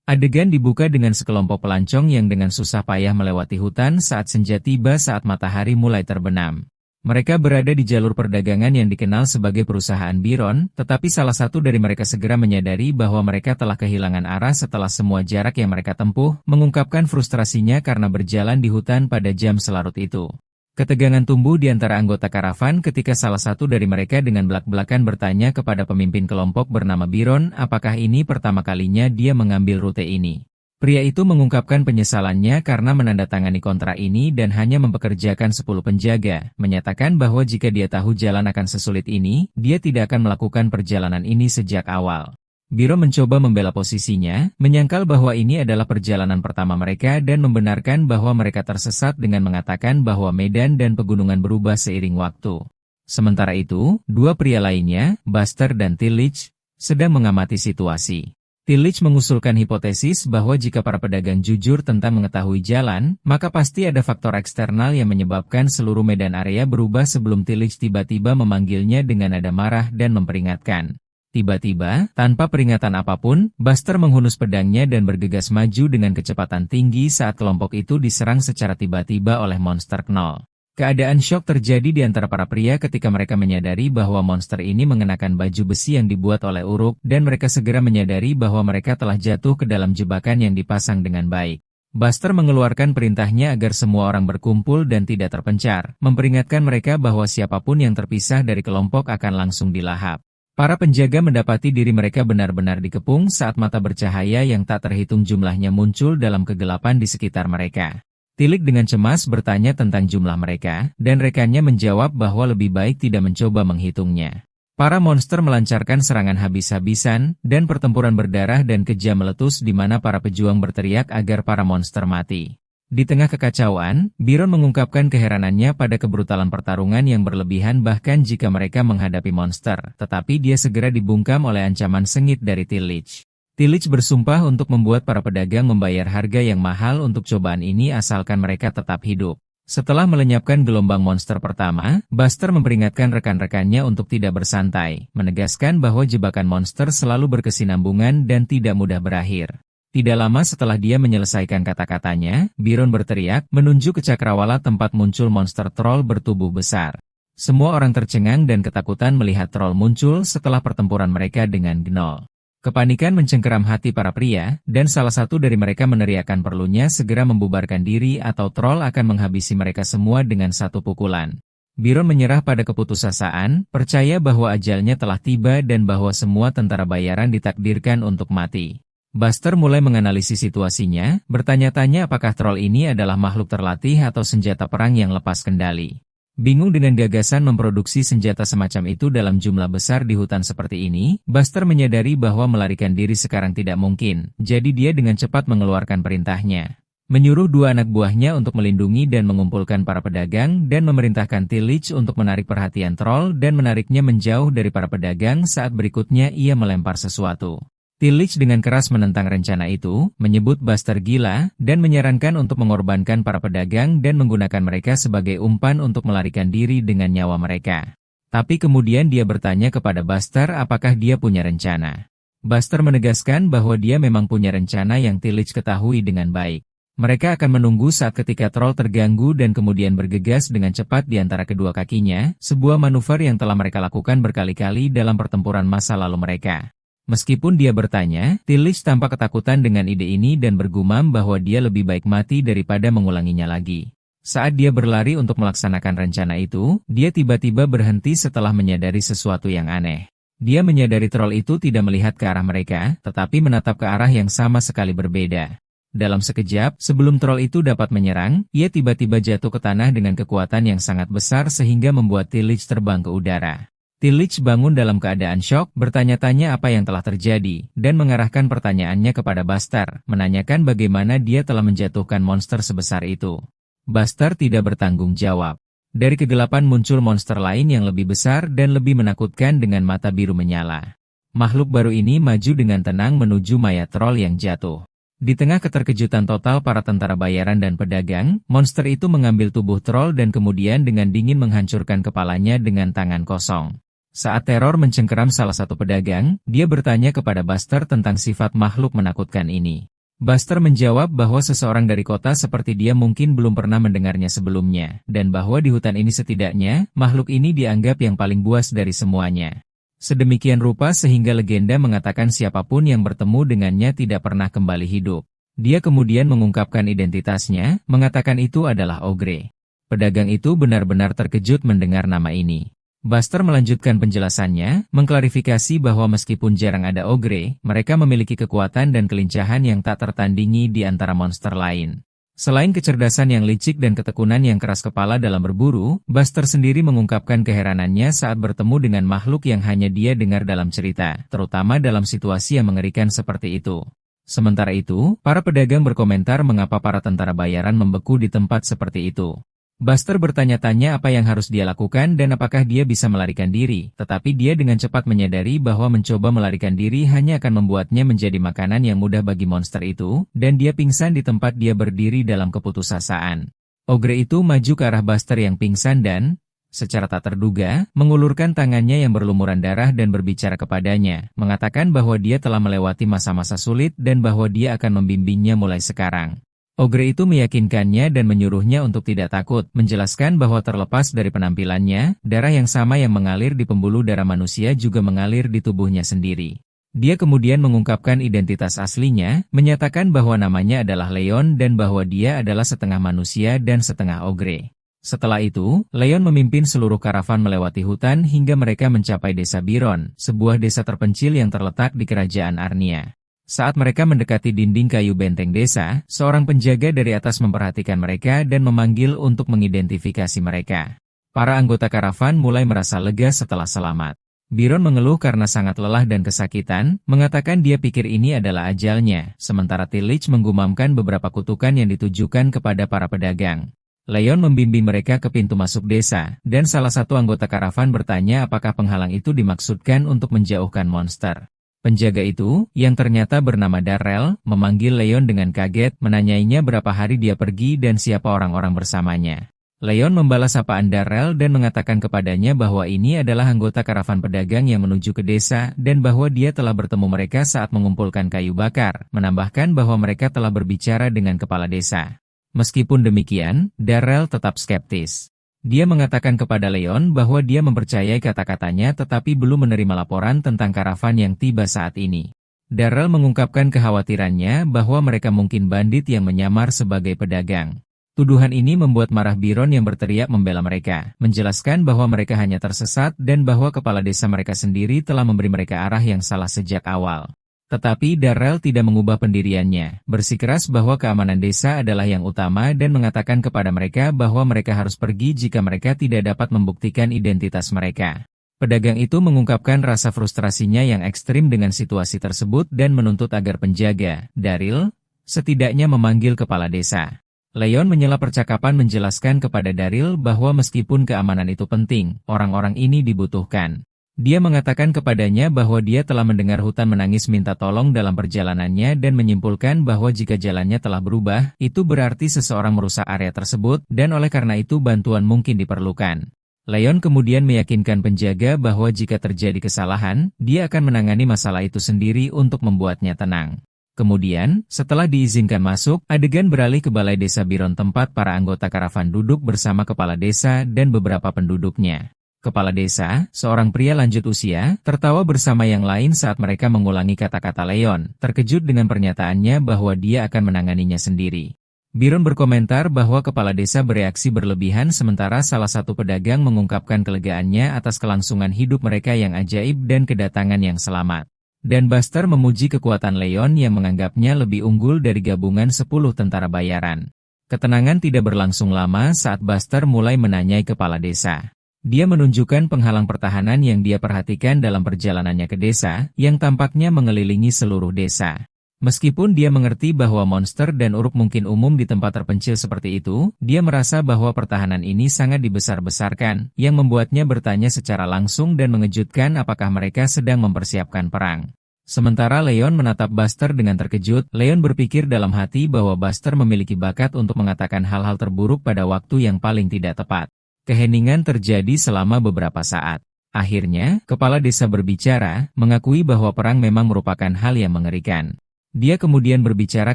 Adegan dibuka dengan sekelompok pelancong yang dengan susah payah melewati hutan saat senja tiba saat matahari mulai terbenam. Mereka berada di jalur perdagangan yang dikenal sebagai perusahaan Biron, tetapi salah satu dari mereka segera menyadari bahwa mereka telah kehilangan arah setelah semua jarak yang mereka tempuh, mengungkapkan frustrasinya karena berjalan di hutan pada jam selarut itu. Ketegangan tumbuh di antara anggota karavan ketika salah satu dari mereka dengan belak-belakan bertanya kepada pemimpin kelompok bernama Biron apakah ini pertama kalinya dia mengambil rute ini. Pria itu mengungkapkan penyesalannya karena menandatangani kontrak ini dan hanya mempekerjakan 10 penjaga, menyatakan bahwa jika dia tahu jalan akan sesulit ini, dia tidak akan melakukan perjalanan ini sejak awal. Biro mencoba membela posisinya, menyangkal bahwa ini adalah perjalanan pertama mereka dan membenarkan bahwa mereka tersesat dengan mengatakan bahwa medan dan pegunungan berubah seiring waktu. Sementara itu, dua pria lainnya, Buster dan Tillich, sedang mengamati situasi. Tillich mengusulkan hipotesis bahwa jika para pedagang jujur tentang mengetahui jalan, maka pasti ada faktor eksternal yang menyebabkan seluruh medan area berubah sebelum Tillich tiba-tiba memanggilnya dengan nada marah dan memperingatkan. Tiba-tiba, tanpa peringatan apapun, Buster menghunus pedangnya dan bergegas maju dengan kecepatan tinggi saat kelompok itu diserang secara tiba-tiba oleh monster Knoll. Keadaan syok terjadi di antara para pria ketika mereka menyadari bahwa monster ini mengenakan baju besi yang dibuat oleh Uruk, dan mereka segera menyadari bahwa mereka telah jatuh ke dalam jebakan yang dipasang dengan baik. Buster mengeluarkan perintahnya agar semua orang berkumpul dan tidak terpencar, memperingatkan mereka bahwa siapapun yang terpisah dari kelompok akan langsung dilahap. Para penjaga mendapati diri mereka benar-benar dikepung saat mata bercahaya yang tak terhitung jumlahnya muncul dalam kegelapan di sekitar mereka. Tillich dengan cemas bertanya tentang jumlah mereka, dan rekannya menjawab bahwa lebih baik tidak mencoba menghitungnya. Para monster melancarkan serangan habis-habisan, dan pertempuran berdarah dan kejam meletus di mana para pejuang berteriak agar para monster mati. Di tengah kekacauan, Biron mengungkapkan keheranannya pada kebrutalan pertarungan yang berlebihan bahkan jika mereka menghadapi monster, tetapi dia segera dibungkam oleh ancaman sengit dari Tillich. Tillich bersumpah untuk membuat para pedagang membayar harga yang mahal untuk cobaan ini asalkan mereka tetap hidup. Setelah melenyapkan gelombang monster pertama, Buster memperingatkan rekan-rekannya untuk tidak bersantai, menegaskan bahwa jebakan monster selalu berkesinambungan dan tidak mudah berakhir. Tidak lama setelah dia menyelesaikan kata-katanya, Biron berteriak, menunjuk ke cakrawala tempat muncul monster troll bertubuh besar. Semua orang tercengang dan ketakutan melihat troll muncul setelah pertempuran mereka dengan Gnoll. Kepanikan mencengkeram hati para pria, dan salah satu dari mereka meneriakkan perlunya segera membubarkan diri atau troll akan menghabisi mereka semua dengan satu pukulan. Biron menyerah pada keputusasaan, percaya bahwa ajalnya telah tiba dan bahwa semua tentara bayaran ditakdirkan untuk mati. Buster mulai menganalisis situasinya, bertanya-tanya apakah troll ini adalah makhluk terlatih atau senjata perang yang lepas kendali. Bingung dengan gagasan memproduksi senjata semacam itu dalam jumlah besar di hutan seperti ini, Buster menyadari bahwa melarikan diri sekarang tidak mungkin, jadi dia dengan cepat mengeluarkan perintahnya. Menyuruh dua anak buahnya untuk melindungi dan mengumpulkan para pedagang dan memerintahkan Tillich untuk menarik perhatian troll dan menariknya menjauh dari para pedagang saat berikutnya ia melempar sesuatu. Tillich dengan keras menentang rencana itu, menyebut Buster gila, dan menyarankan untuk mengorbankan para pedagang dan menggunakan mereka sebagai umpan untuk melarikan diri dengan nyawa mereka. Tapi kemudian dia bertanya kepada Buster apakah dia punya rencana. Buster menegaskan bahwa dia memang punya rencana yang Tillich ketahui dengan baik. Mereka akan menunggu saat ketika troll terganggu dan kemudian bergegas dengan cepat di antara kedua kakinya, sebuah manuver yang telah mereka lakukan berkali-kali dalam pertempuran masa lalu mereka. Meskipun dia bertanya, Tillich tampak ketakutan dengan ide ini dan bergumam bahwa dia lebih baik mati daripada mengulanginya lagi. Saat dia berlari untuk melaksanakan rencana itu, dia tiba-tiba berhenti setelah menyadari sesuatu yang aneh. Dia menyadari troll itu tidak melihat ke arah mereka, tetapi menatap ke arah yang sama sekali berbeda. Dalam sekejap, sebelum troll itu dapat menyerang, ia tiba-tiba jatuh ke tanah dengan kekuatan yang sangat besar sehingga membuat Tillich terbang ke udara. Tillich bangun dalam keadaan syok, bertanya-tanya apa yang telah terjadi, dan mengarahkan pertanyaannya kepada Buster, menanyakan bagaimana dia telah menjatuhkan monster sebesar itu. Buster tidak bertanggung jawab. Dari kegelapan muncul monster lain yang lebih besar dan lebih menakutkan dengan mata biru menyala. Makhluk baru ini maju dengan tenang menuju mayat troll yang jatuh. Di tengah keterkejutan total para tentara bayaran dan pedagang, monster itu mengambil tubuh troll dan kemudian dengan dingin menghancurkan kepalanya dengan tangan kosong. Saat teror mencengkeram salah satu pedagang, dia bertanya kepada Buster tentang sifat makhluk menakutkan ini. Buster menjawab bahwa seseorang dari kota seperti dia mungkin belum pernah mendengarnya sebelumnya, dan bahwa di hutan ini setidaknya, makhluk ini dianggap yang paling buas dari semuanya. Sedemikian rupa sehingga legenda mengatakan siapapun yang bertemu dengannya tidak pernah kembali hidup. Dia kemudian mengungkapkan identitasnya, mengatakan itu adalah Ogre. Pedagang itu benar-benar terkejut mendengar nama ini. Buster melanjutkan penjelasannya, mengklarifikasi bahwa meskipun jarang ada ogre, mereka memiliki kekuatan dan kelincahan yang tak tertandingi di antara monster lain. Selain kecerdasan yang licik dan ketekunan yang keras kepala dalam berburu, Buster sendiri mengungkapkan keheranannya saat bertemu dengan makhluk yang hanya dia dengar dalam cerita, terutama dalam situasi yang mengerikan seperti itu. Sementara itu, para pedagang berkomentar mengapa para tentara bayaran membeku di tempat seperti itu. Buster bertanya-tanya apa yang harus dia lakukan dan apakah dia bisa melarikan diri, tetapi dia dengan cepat menyadari bahwa mencoba melarikan diri hanya akan membuatnya menjadi makanan yang mudah bagi monster itu, dan dia pingsan di tempat dia berdiri dalam keputusasaan. Ogre itu maju ke arah Buster yang pingsan dan, secara tak terduga, mengulurkan tangannya yang berlumuran darah dan berbicara kepadanya, mengatakan bahwa dia telah melewati masa-masa sulit dan bahwa dia akan membimbingnya mulai sekarang. Ogre itu meyakinkannya dan menyuruhnya untuk tidak takut, menjelaskan bahwa terlepas dari penampilannya, darah yang sama yang mengalir di pembuluh darah manusia juga mengalir di tubuhnya sendiri. Dia kemudian mengungkapkan identitas aslinya, menyatakan bahwa namanya adalah Leon dan bahwa dia adalah setengah manusia dan setengah ogre. Setelah itu, Leon memimpin seluruh karavan melewati hutan hingga mereka mencapai desa Biron, sebuah desa terpencil yang terletak di kerajaan Arnia. Saat mereka mendekati dinding kayu benteng desa, seorang penjaga dari atas memperhatikan mereka dan memanggil untuk mengidentifikasi mereka. Para anggota karavan mulai merasa lega setelah selamat. Biron mengeluh karena sangat lelah dan kesakitan, mengatakan dia pikir ini adalah ajalnya, sementara Tilich menggumamkan beberapa kutukan yang ditujukan kepada para pedagang. Leon membimbing mereka ke pintu masuk desa, dan salah satu anggota karavan bertanya apakah penghalang itu dimaksudkan untuk menjauhkan monster. Penjaga itu, yang ternyata bernama Darrell, memanggil Leon dengan kaget, menanyainya berapa hari dia pergi dan siapa orang-orang bersamanya. Leon membalas sapaan Darrell dan mengatakan kepadanya bahwa ini adalah anggota karavan pedagang yang menuju ke desa dan bahwa dia telah bertemu mereka saat mengumpulkan kayu bakar, menambahkan bahwa mereka telah berbicara dengan kepala desa. Meskipun demikian, Darrell tetap skeptis. Dia mengatakan kepada Leon bahwa dia mempercayai kata-katanya tetapi belum menerima laporan tentang karavan yang tiba saat ini. Darrell mengungkapkan kekhawatirannya bahwa mereka mungkin bandit yang menyamar sebagai pedagang. Tuduhan ini membuat marah Biron yang berteriak membela mereka, menjelaskan bahwa mereka hanya tersesat dan bahwa kepala desa mereka sendiri telah memberi mereka arah yang salah sejak awal. Tetapi Darrell tidak mengubah pendiriannya, bersikeras bahwa keamanan desa adalah yang utama dan mengatakan kepada mereka bahwa mereka harus pergi jika mereka tidak dapat membuktikan identitas mereka. Pedagang itu mengungkapkan rasa frustrasinya yang ekstrim dengan situasi tersebut dan menuntut agar penjaga, Darryl, setidaknya memanggil kepala desa. Leon menyela percakapan menjelaskan kepada Darryl bahwa meskipun keamanan itu penting, orang-orang ini dibutuhkan. Dia mengatakan kepadanya bahwa dia telah mendengar hutan menangis minta tolong dalam perjalanannya dan menyimpulkan bahwa jika jalannya telah berubah, itu berarti seseorang merusak area tersebut dan oleh karena itu bantuan mungkin diperlukan. Leon kemudian meyakinkan penjaga bahwa jika terjadi kesalahan, dia akan menangani masalah itu sendiri untuk membuatnya tenang. Kemudian, setelah diizinkan masuk, adegan beralih ke balai desa Biron tempat para anggota karavan duduk bersama kepala desa dan beberapa penduduknya. Kepala desa, seorang pria lanjut usia, tertawa bersama yang lain saat mereka mengulangi kata-kata Leon, terkejut dengan pernyataannya bahwa dia akan menanganinya sendiri. Biron berkomentar bahwa kepala desa bereaksi berlebihan sementara salah satu pedagang mengungkapkan kelegaannya atas kelangsungan hidup mereka yang ajaib dan kedatangan yang selamat. Dan Buster memuji kekuatan Leon yang menganggapnya lebih unggul dari gabungan 10 tentara bayaran. Ketenangan tidak berlangsung lama saat Buster mulai menanyai kepala desa. Dia menunjukkan penghalang pertahanan yang dia perhatikan dalam perjalanannya ke desa, yang tampaknya mengelilingi seluruh desa. Meskipun dia mengerti bahwa monster dan uruk mungkin umum di tempat terpencil seperti itu, dia merasa bahwa pertahanan ini sangat dibesar-besarkan, yang membuatnya bertanya secara langsung dan mengejutkan apakah mereka sedang mempersiapkan perang. Sementara Leon menatap Buster dengan terkejut, Leon berpikir dalam hati bahwa Buster memiliki bakat untuk mengatakan hal-hal terburuk pada waktu yang paling tidak tepat. Keheningan terjadi selama beberapa saat. Akhirnya, kepala desa berbicara, mengakui bahwa perang memang merupakan hal yang mengerikan. Dia kemudian berbicara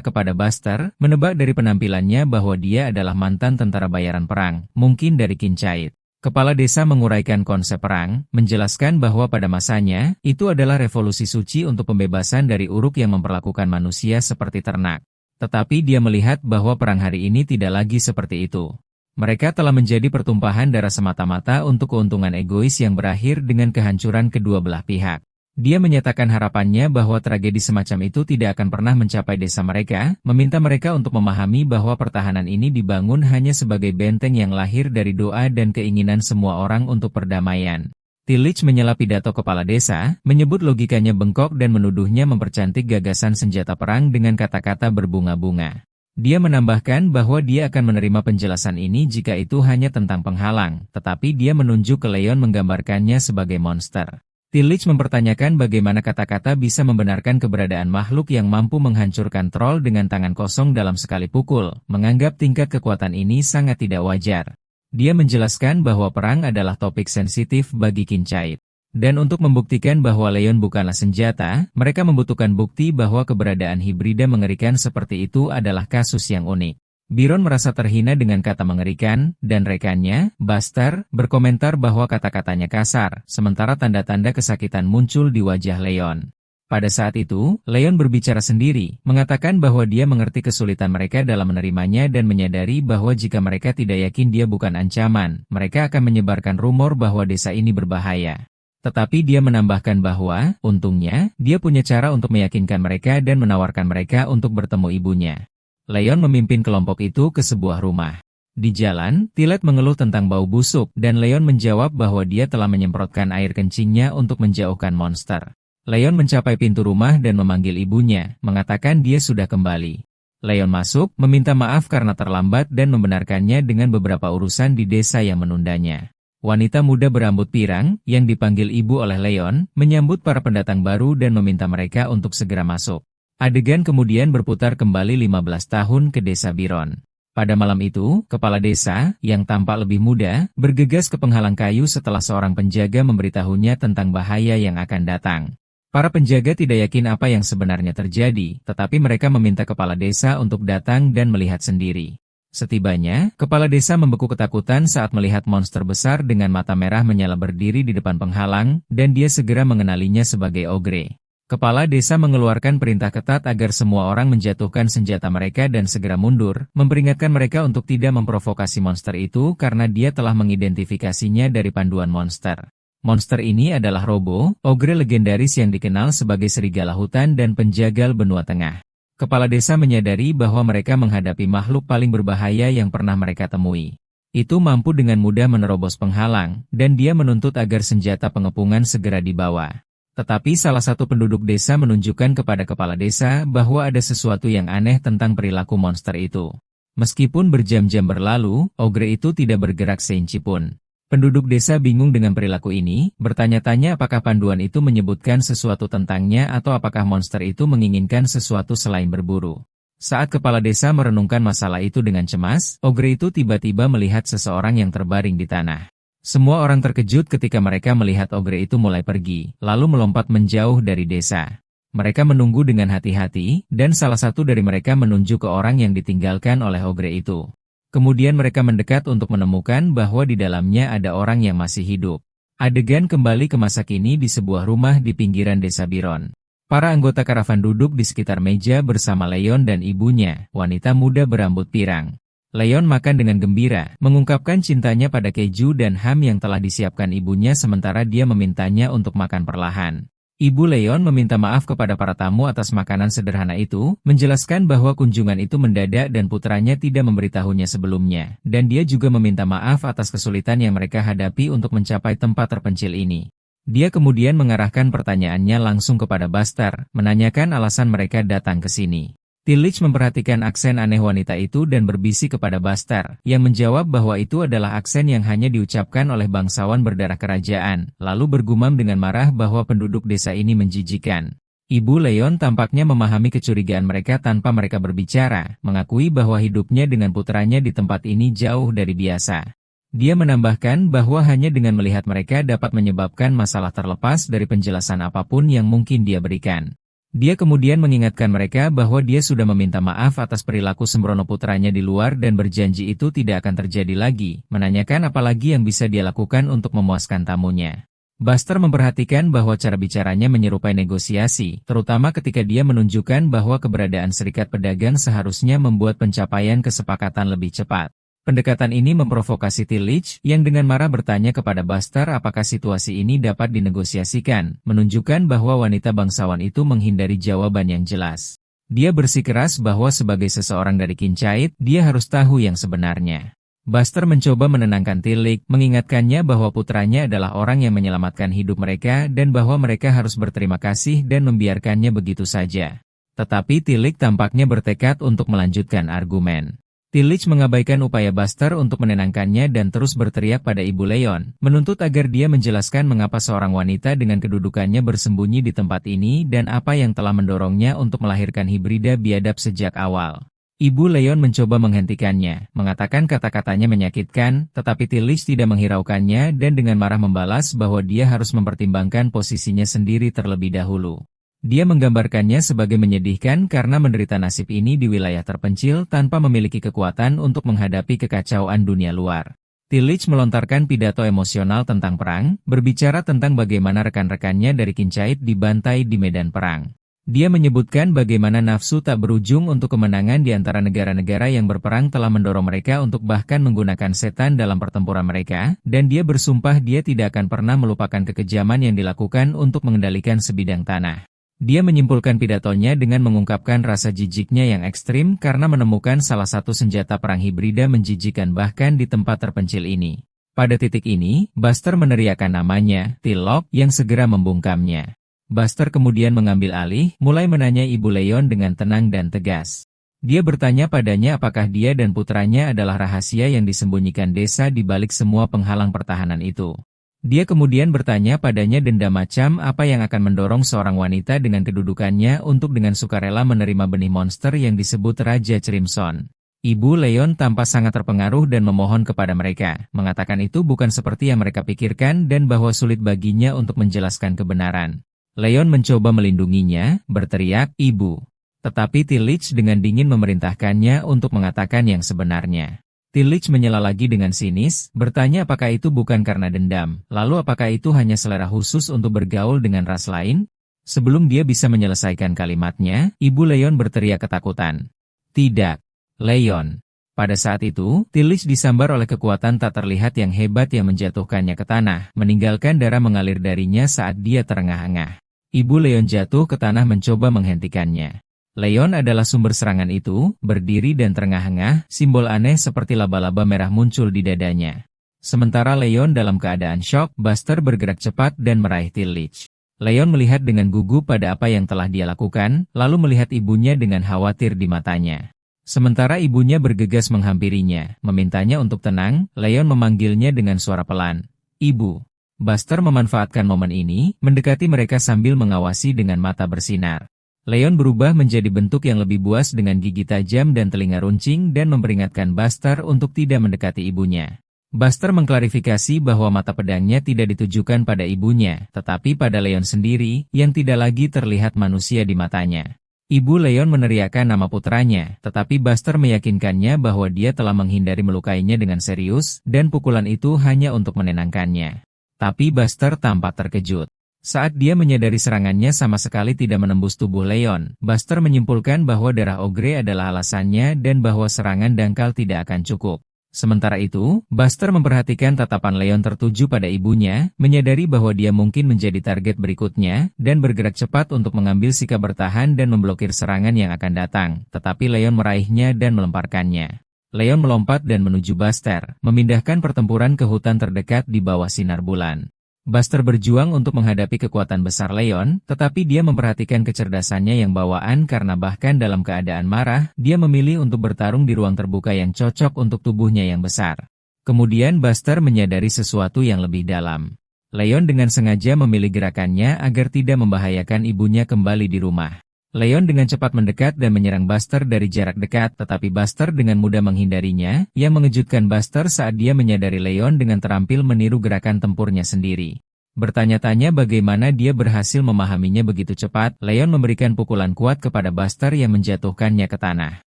kepada Buster, menebak dari penampilannya bahwa dia adalah mantan tentara bayaran perang, mungkin dari Kincaid. Kepala desa menguraikan konsep perang, menjelaskan bahwa pada masanya, itu adalah revolusi suci untuk pembebasan dari uruk yang memperlakukan manusia seperti ternak. Tetapi dia melihat bahwa perang hari ini tidak lagi seperti itu. Mereka telah menjadi pertumpahan darah semata-mata untuk keuntungan egois yang berakhir dengan kehancuran kedua belah pihak. Dia menyatakan harapannya bahwa tragedi semacam itu tidak akan pernah mencapai desa mereka, meminta mereka untuk memahami bahwa pertahanan ini dibangun hanya sebagai benteng yang lahir dari doa dan keinginan semua orang untuk perdamaian. Tillich menyela pidato kepala desa, menyebut logikanya bengkok dan menuduhnya mempercantik gagasan senjata perang dengan kata-kata berbunga-bunga. Dia menambahkan bahwa dia akan menerima penjelasan ini jika itu hanya tentang penghalang, tetapi dia menunjuk ke Leon menggambarkannya sebagai monster. Tillich mempertanyakan bagaimana kata-kata bisa membenarkan keberadaan makhluk yang mampu menghancurkan troll dengan tangan kosong dalam sekali pukul, menganggap tingkat kekuatan ini sangat tidak wajar. Dia menjelaskan bahwa perang adalah topik sensitif bagi Kincaid. Dan untuk membuktikan bahwa Leon bukanlah senjata, mereka membutuhkan bukti bahwa keberadaan hibrida mengerikan seperti itu adalah kasus yang unik. Byron merasa terhina dengan kata mengerikan, dan rekannya, Buster, berkomentar bahwa kata-katanya kasar, sementara tanda-tanda kesakitan muncul di wajah Leon. Pada saat itu, Leon berbicara sendiri, mengatakan bahwa dia mengerti kesulitan mereka dalam menerimanya dan menyadari bahwa jika mereka tidak yakin dia bukan ancaman, mereka akan menyebarkan rumor bahwa desa ini berbahaya. Tetapi dia menambahkan bahwa, untungnya, dia punya cara untuk meyakinkan mereka dan menawarkan mereka untuk bertemu ibunya. Leon memimpin kelompok itu ke sebuah rumah. Di jalan, Tillet mengeluh tentang bau busuk, dan Leon menjawab bahwa dia telah menyemprotkan air kencingnya untuk menjauhkan monster. Leon mencapai pintu rumah dan memanggil ibunya, mengatakan dia sudah kembali. Leon masuk, meminta maaf karena terlambat dan membenarkannya dengan beberapa urusan di desa yang menundanya. Wanita muda berambut pirang, yang dipanggil ibu oleh Leon, menyambut para pendatang baru dan meminta mereka untuk segera masuk. Adegan kemudian berputar kembali 15 tahun ke desa Byron. Pada malam itu, kepala desa, yang tampak lebih muda, bergegas ke penghalang kayu setelah seorang penjaga memberitahunya tentang bahaya yang akan datang. Para penjaga tidak yakin apa yang sebenarnya terjadi, tetapi mereka meminta kepala desa untuk datang dan melihat sendiri. Setibanya, kepala desa membeku ketakutan saat melihat monster besar dengan mata merah menyala berdiri di depan penghalang, dan dia segera mengenalinya sebagai ogre. Kepala desa mengeluarkan perintah ketat agar semua orang menjatuhkan senjata mereka dan segera mundur, memperingatkan mereka untuk tidak memprovokasi monster itu karena dia telah mengidentifikasinya dari panduan monster. Monster ini adalah Robo, ogre legendaris yang dikenal sebagai serigala hutan dan penjagal benua tengah. Kepala desa menyadari bahwa mereka menghadapi makhluk paling berbahaya yang pernah mereka temui. Itu mampu dengan mudah menerobos penghalang, dan dia menuntut agar senjata pengepungan segera dibawa. Tetapi salah satu penduduk desa menunjukkan kepada kepala desa bahwa ada sesuatu yang aneh tentang perilaku monster itu. Meskipun berjam-jam berlalu, ogre itu tidak bergerak seinci pun. Penduduk desa bingung dengan perilaku ini, bertanya-tanya apakah panduan itu menyebutkan sesuatu tentangnya atau apakah monster itu menginginkan sesuatu selain berburu. Saat kepala desa merenungkan masalah itu dengan cemas, ogre itu tiba-tiba melihat seseorang yang terbaring di tanah. Semua orang terkejut ketika mereka melihat ogre itu mulai pergi, lalu melompat menjauh dari desa. Mereka menunggu dengan hati-hati, dan salah satu dari mereka menunjuk ke orang yang ditinggalkan oleh ogre itu. Kemudian mereka mendekat untuk menemukan bahwa di dalamnya ada orang yang masih hidup. Adegan kembali ke masa kini di sebuah rumah di pinggiran desa Byron. Para anggota karavan duduk di sekitar meja bersama Leon dan ibunya, wanita muda berambut pirang. Leon makan dengan gembira, mengungkapkan cintanya pada keju dan ham yang telah disiapkan ibunya sementara dia memintanya untuk makan perlahan. Ibu Leon meminta maaf kepada para tamu atas makanan sederhana itu, menjelaskan bahwa kunjungan itu mendadak dan putranya tidak memberitahunya sebelumnya, dan dia juga meminta maaf atas kesulitan yang mereka hadapi untuk mencapai tempat terpencil ini. Dia kemudian mengarahkan pertanyaannya langsung kepada Buster, menanyakan alasan mereka datang ke sini. Tillich memperhatikan aksen aneh wanita itu dan berbisik kepada Buster, yang menjawab bahwa itu adalah aksen yang hanya diucapkan oleh bangsawan berdarah kerajaan, lalu bergumam dengan marah bahwa penduduk desa ini menjijikan. Ibu Leon tampaknya memahami kecurigaan mereka tanpa mereka berbicara, mengakui bahwa hidupnya dengan putranya di tempat ini jauh dari biasa. Dia menambahkan bahwa hanya dengan melihat mereka dapat menyebabkan masalah terlepas dari penjelasan apapun yang mungkin dia berikan. Dia kemudian mengingatkan mereka bahwa dia sudah meminta maaf atas perilaku sembrono putranya di luar dan berjanji itu tidak akan terjadi lagi, menanyakan apa lagi yang bisa dia lakukan untuk memuaskan tamunya. Buster memperhatikan bahwa cara bicaranya menyerupai negosiasi, terutama ketika dia menunjukkan bahwa keberadaan serikat pedagang seharusnya membuat pencapaian kesepakatan lebih cepat. Pendekatan ini memprovokasi Tillich, yang dengan marah bertanya kepada Buster apakah situasi ini dapat dinegosiasikan, menunjukkan bahwa wanita bangsawan itu menghindari jawaban yang jelas. Dia bersikeras bahwa sebagai seseorang dari Kincait, dia harus tahu yang sebenarnya. Buster mencoba menenangkan Tillich, mengingatkannya bahwa putranya adalah orang yang menyelamatkan hidup mereka dan bahwa mereka harus berterima kasih dan membiarkannya begitu saja. Tetapi Tillich tampaknya bertekad untuk melanjutkan argumen. Tillich mengabaikan upaya Buster untuk menenangkannya dan terus berteriak pada Ibu Leon, menuntut agar dia menjelaskan mengapa seorang wanita dengan kedudukannya bersembunyi di tempat ini dan apa yang telah mendorongnya untuk melahirkan hibrida biadab sejak awal. Ibu Leon mencoba menghentikannya, mengatakan kata-katanya menyakitkan, tetapi Tillich tidak menghiraukannya dan dengan marah membalas bahwa dia harus mempertimbangkan posisinya sendiri terlebih dahulu. Dia menggambarkannya sebagai menyedihkan karena menderita nasib ini di wilayah terpencil tanpa memiliki kekuatan untuk menghadapi kekacauan dunia luar. Tillich melontarkan pidato emosional tentang perang, berbicara tentang bagaimana rekan-rekannya dari Kincait dibantai di medan perang. Dia menyebutkan bagaimana nafsu tak berujung untuk kemenangan di antara negara-negara yang berperang telah mendorong mereka untuk bahkan menggunakan setan dalam pertempuran mereka, dan dia bersumpah dia tidak akan pernah melupakan kekejaman yang dilakukan untuk mengendalikan sebidang tanah. Dia menyimpulkan pidatonya dengan mengungkapkan rasa jijiknya yang ekstrim karena menemukan salah satu senjata perang hibrida menjijikan bahkan di tempat terpencil ini. Pada titik ini, Buster meneriakkan namanya, Tilloch, yang segera membungkamnya. Buster kemudian mengambil alih, mulai menanya Ibu Leon dengan tenang dan tegas. Dia bertanya padanya apakah dia dan putranya adalah rahasia yang disembunyikan desa di balik semua penghalang pertahanan itu. Dia kemudian bertanya padanya denda macam apa yang akan mendorong seorang wanita dengan kedudukannya untuk dengan sukarela menerima benih monster yang disebut Raja Crimson. Ibu Leon tampak sangat terpengaruh dan memohon kepada mereka, mengatakan itu bukan seperti yang mereka pikirkan dan bahwa sulit baginya untuk menjelaskan kebenaran. Leon mencoba melindunginya, berteriak, "Ibu." Tetapi Tillich dengan dingin memerintahkannya untuk mengatakan yang sebenarnya. Tillich menyela lagi dengan sinis, bertanya apakah itu bukan karena dendam, lalu apakah itu hanya selera khusus untuk bergaul dengan ras lain? Sebelum dia bisa menyelesaikan kalimatnya, Ibu Leon berteriak ketakutan. "Tidak, Leon." Pada saat itu, Tillich disambar oleh kekuatan tak terlihat yang hebat yang menjatuhkannya ke tanah, meninggalkan darah mengalir darinya saat dia terengah-engah. Ibu Leon jatuh ke tanah mencoba menghentikannya. Leon adalah sumber serangan itu, berdiri dan terengah-engah, simbol aneh seperti laba-laba merah muncul di dadanya. Sementara Leon dalam keadaan syok, Buster bergerak cepat dan meraih Tillich. Leon melihat dengan gugup pada apa yang telah dia lakukan, lalu melihat ibunya dengan khawatir di matanya. Sementara ibunya bergegas menghampirinya, memintanya untuk tenang, Leon memanggilnya dengan suara pelan. "Ibu." Buster memanfaatkan momen ini, mendekati mereka sambil mengawasi dengan mata bersinar. Leon berubah menjadi bentuk yang lebih buas dengan gigi tajam dan telinga runcing dan memperingatkan Buster untuk tidak mendekati ibunya. Buster mengklarifikasi bahwa mata pedangnya tidak ditujukan pada ibunya, tetapi pada Leon sendiri, yang tidak lagi terlihat manusia di matanya. Ibu Leon meneriakkan nama putranya, tetapi Buster meyakinkannya bahwa dia telah menghindari melukainya dengan serius, dan pukulan itu hanya untuk menenangkannya. Tapi Buster tampak terkejut. Saat dia menyadari serangannya sama sekali tidak menembus tubuh Leon, Buster menyimpulkan bahwa darah ogre adalah alasannya dan bahwa serangan dangkal tidak akan cukup. Sementara itu, Buster memperhatikan tatapan Leon tertuju pada ibunya, menyadari bahwa dia mungkin menjadi target berikutnya, dan bergerak cepat untuk mengambil sikap bertahan dan memblokir serangan yang akan datang, tetapi Leon meraihnya dan melemparkannya. Leon melompat dan menuju Buster, memindahkan pertempuran ke hutan terdekat di bawah sinar bulan. Buster berjuang untuk menghadapi kekuatan besar Leon, tetapi dia memperhatikan kecerdasannya yang bawaan karena bahkan dalam keadaan marah, dia memilih untuk bertarung di ruang terbuka yang cocok untuk tubuhnya yang besar. Kemudian Buster menyadari sesuatu yang lebih dalam. Leon dengan sengaja memilih gerakannya agar tidak membahayakan ibunya kembali di rumah. Leon dengan cepat mendekat dan menyerang Buster dari jarak dekat, tetapi Buster dengan mudah menghindarinya, yang mengejutkan Buster saat dia menyadari Leon dengan terampil meniru gerakan tempurnya sendiri. Bertanya-tanya bagaimana dia berhasil memahaminya begitu cepat, Leon memberikan pukulan kuat kepada Buster yang menjatuhkannya ke tanah.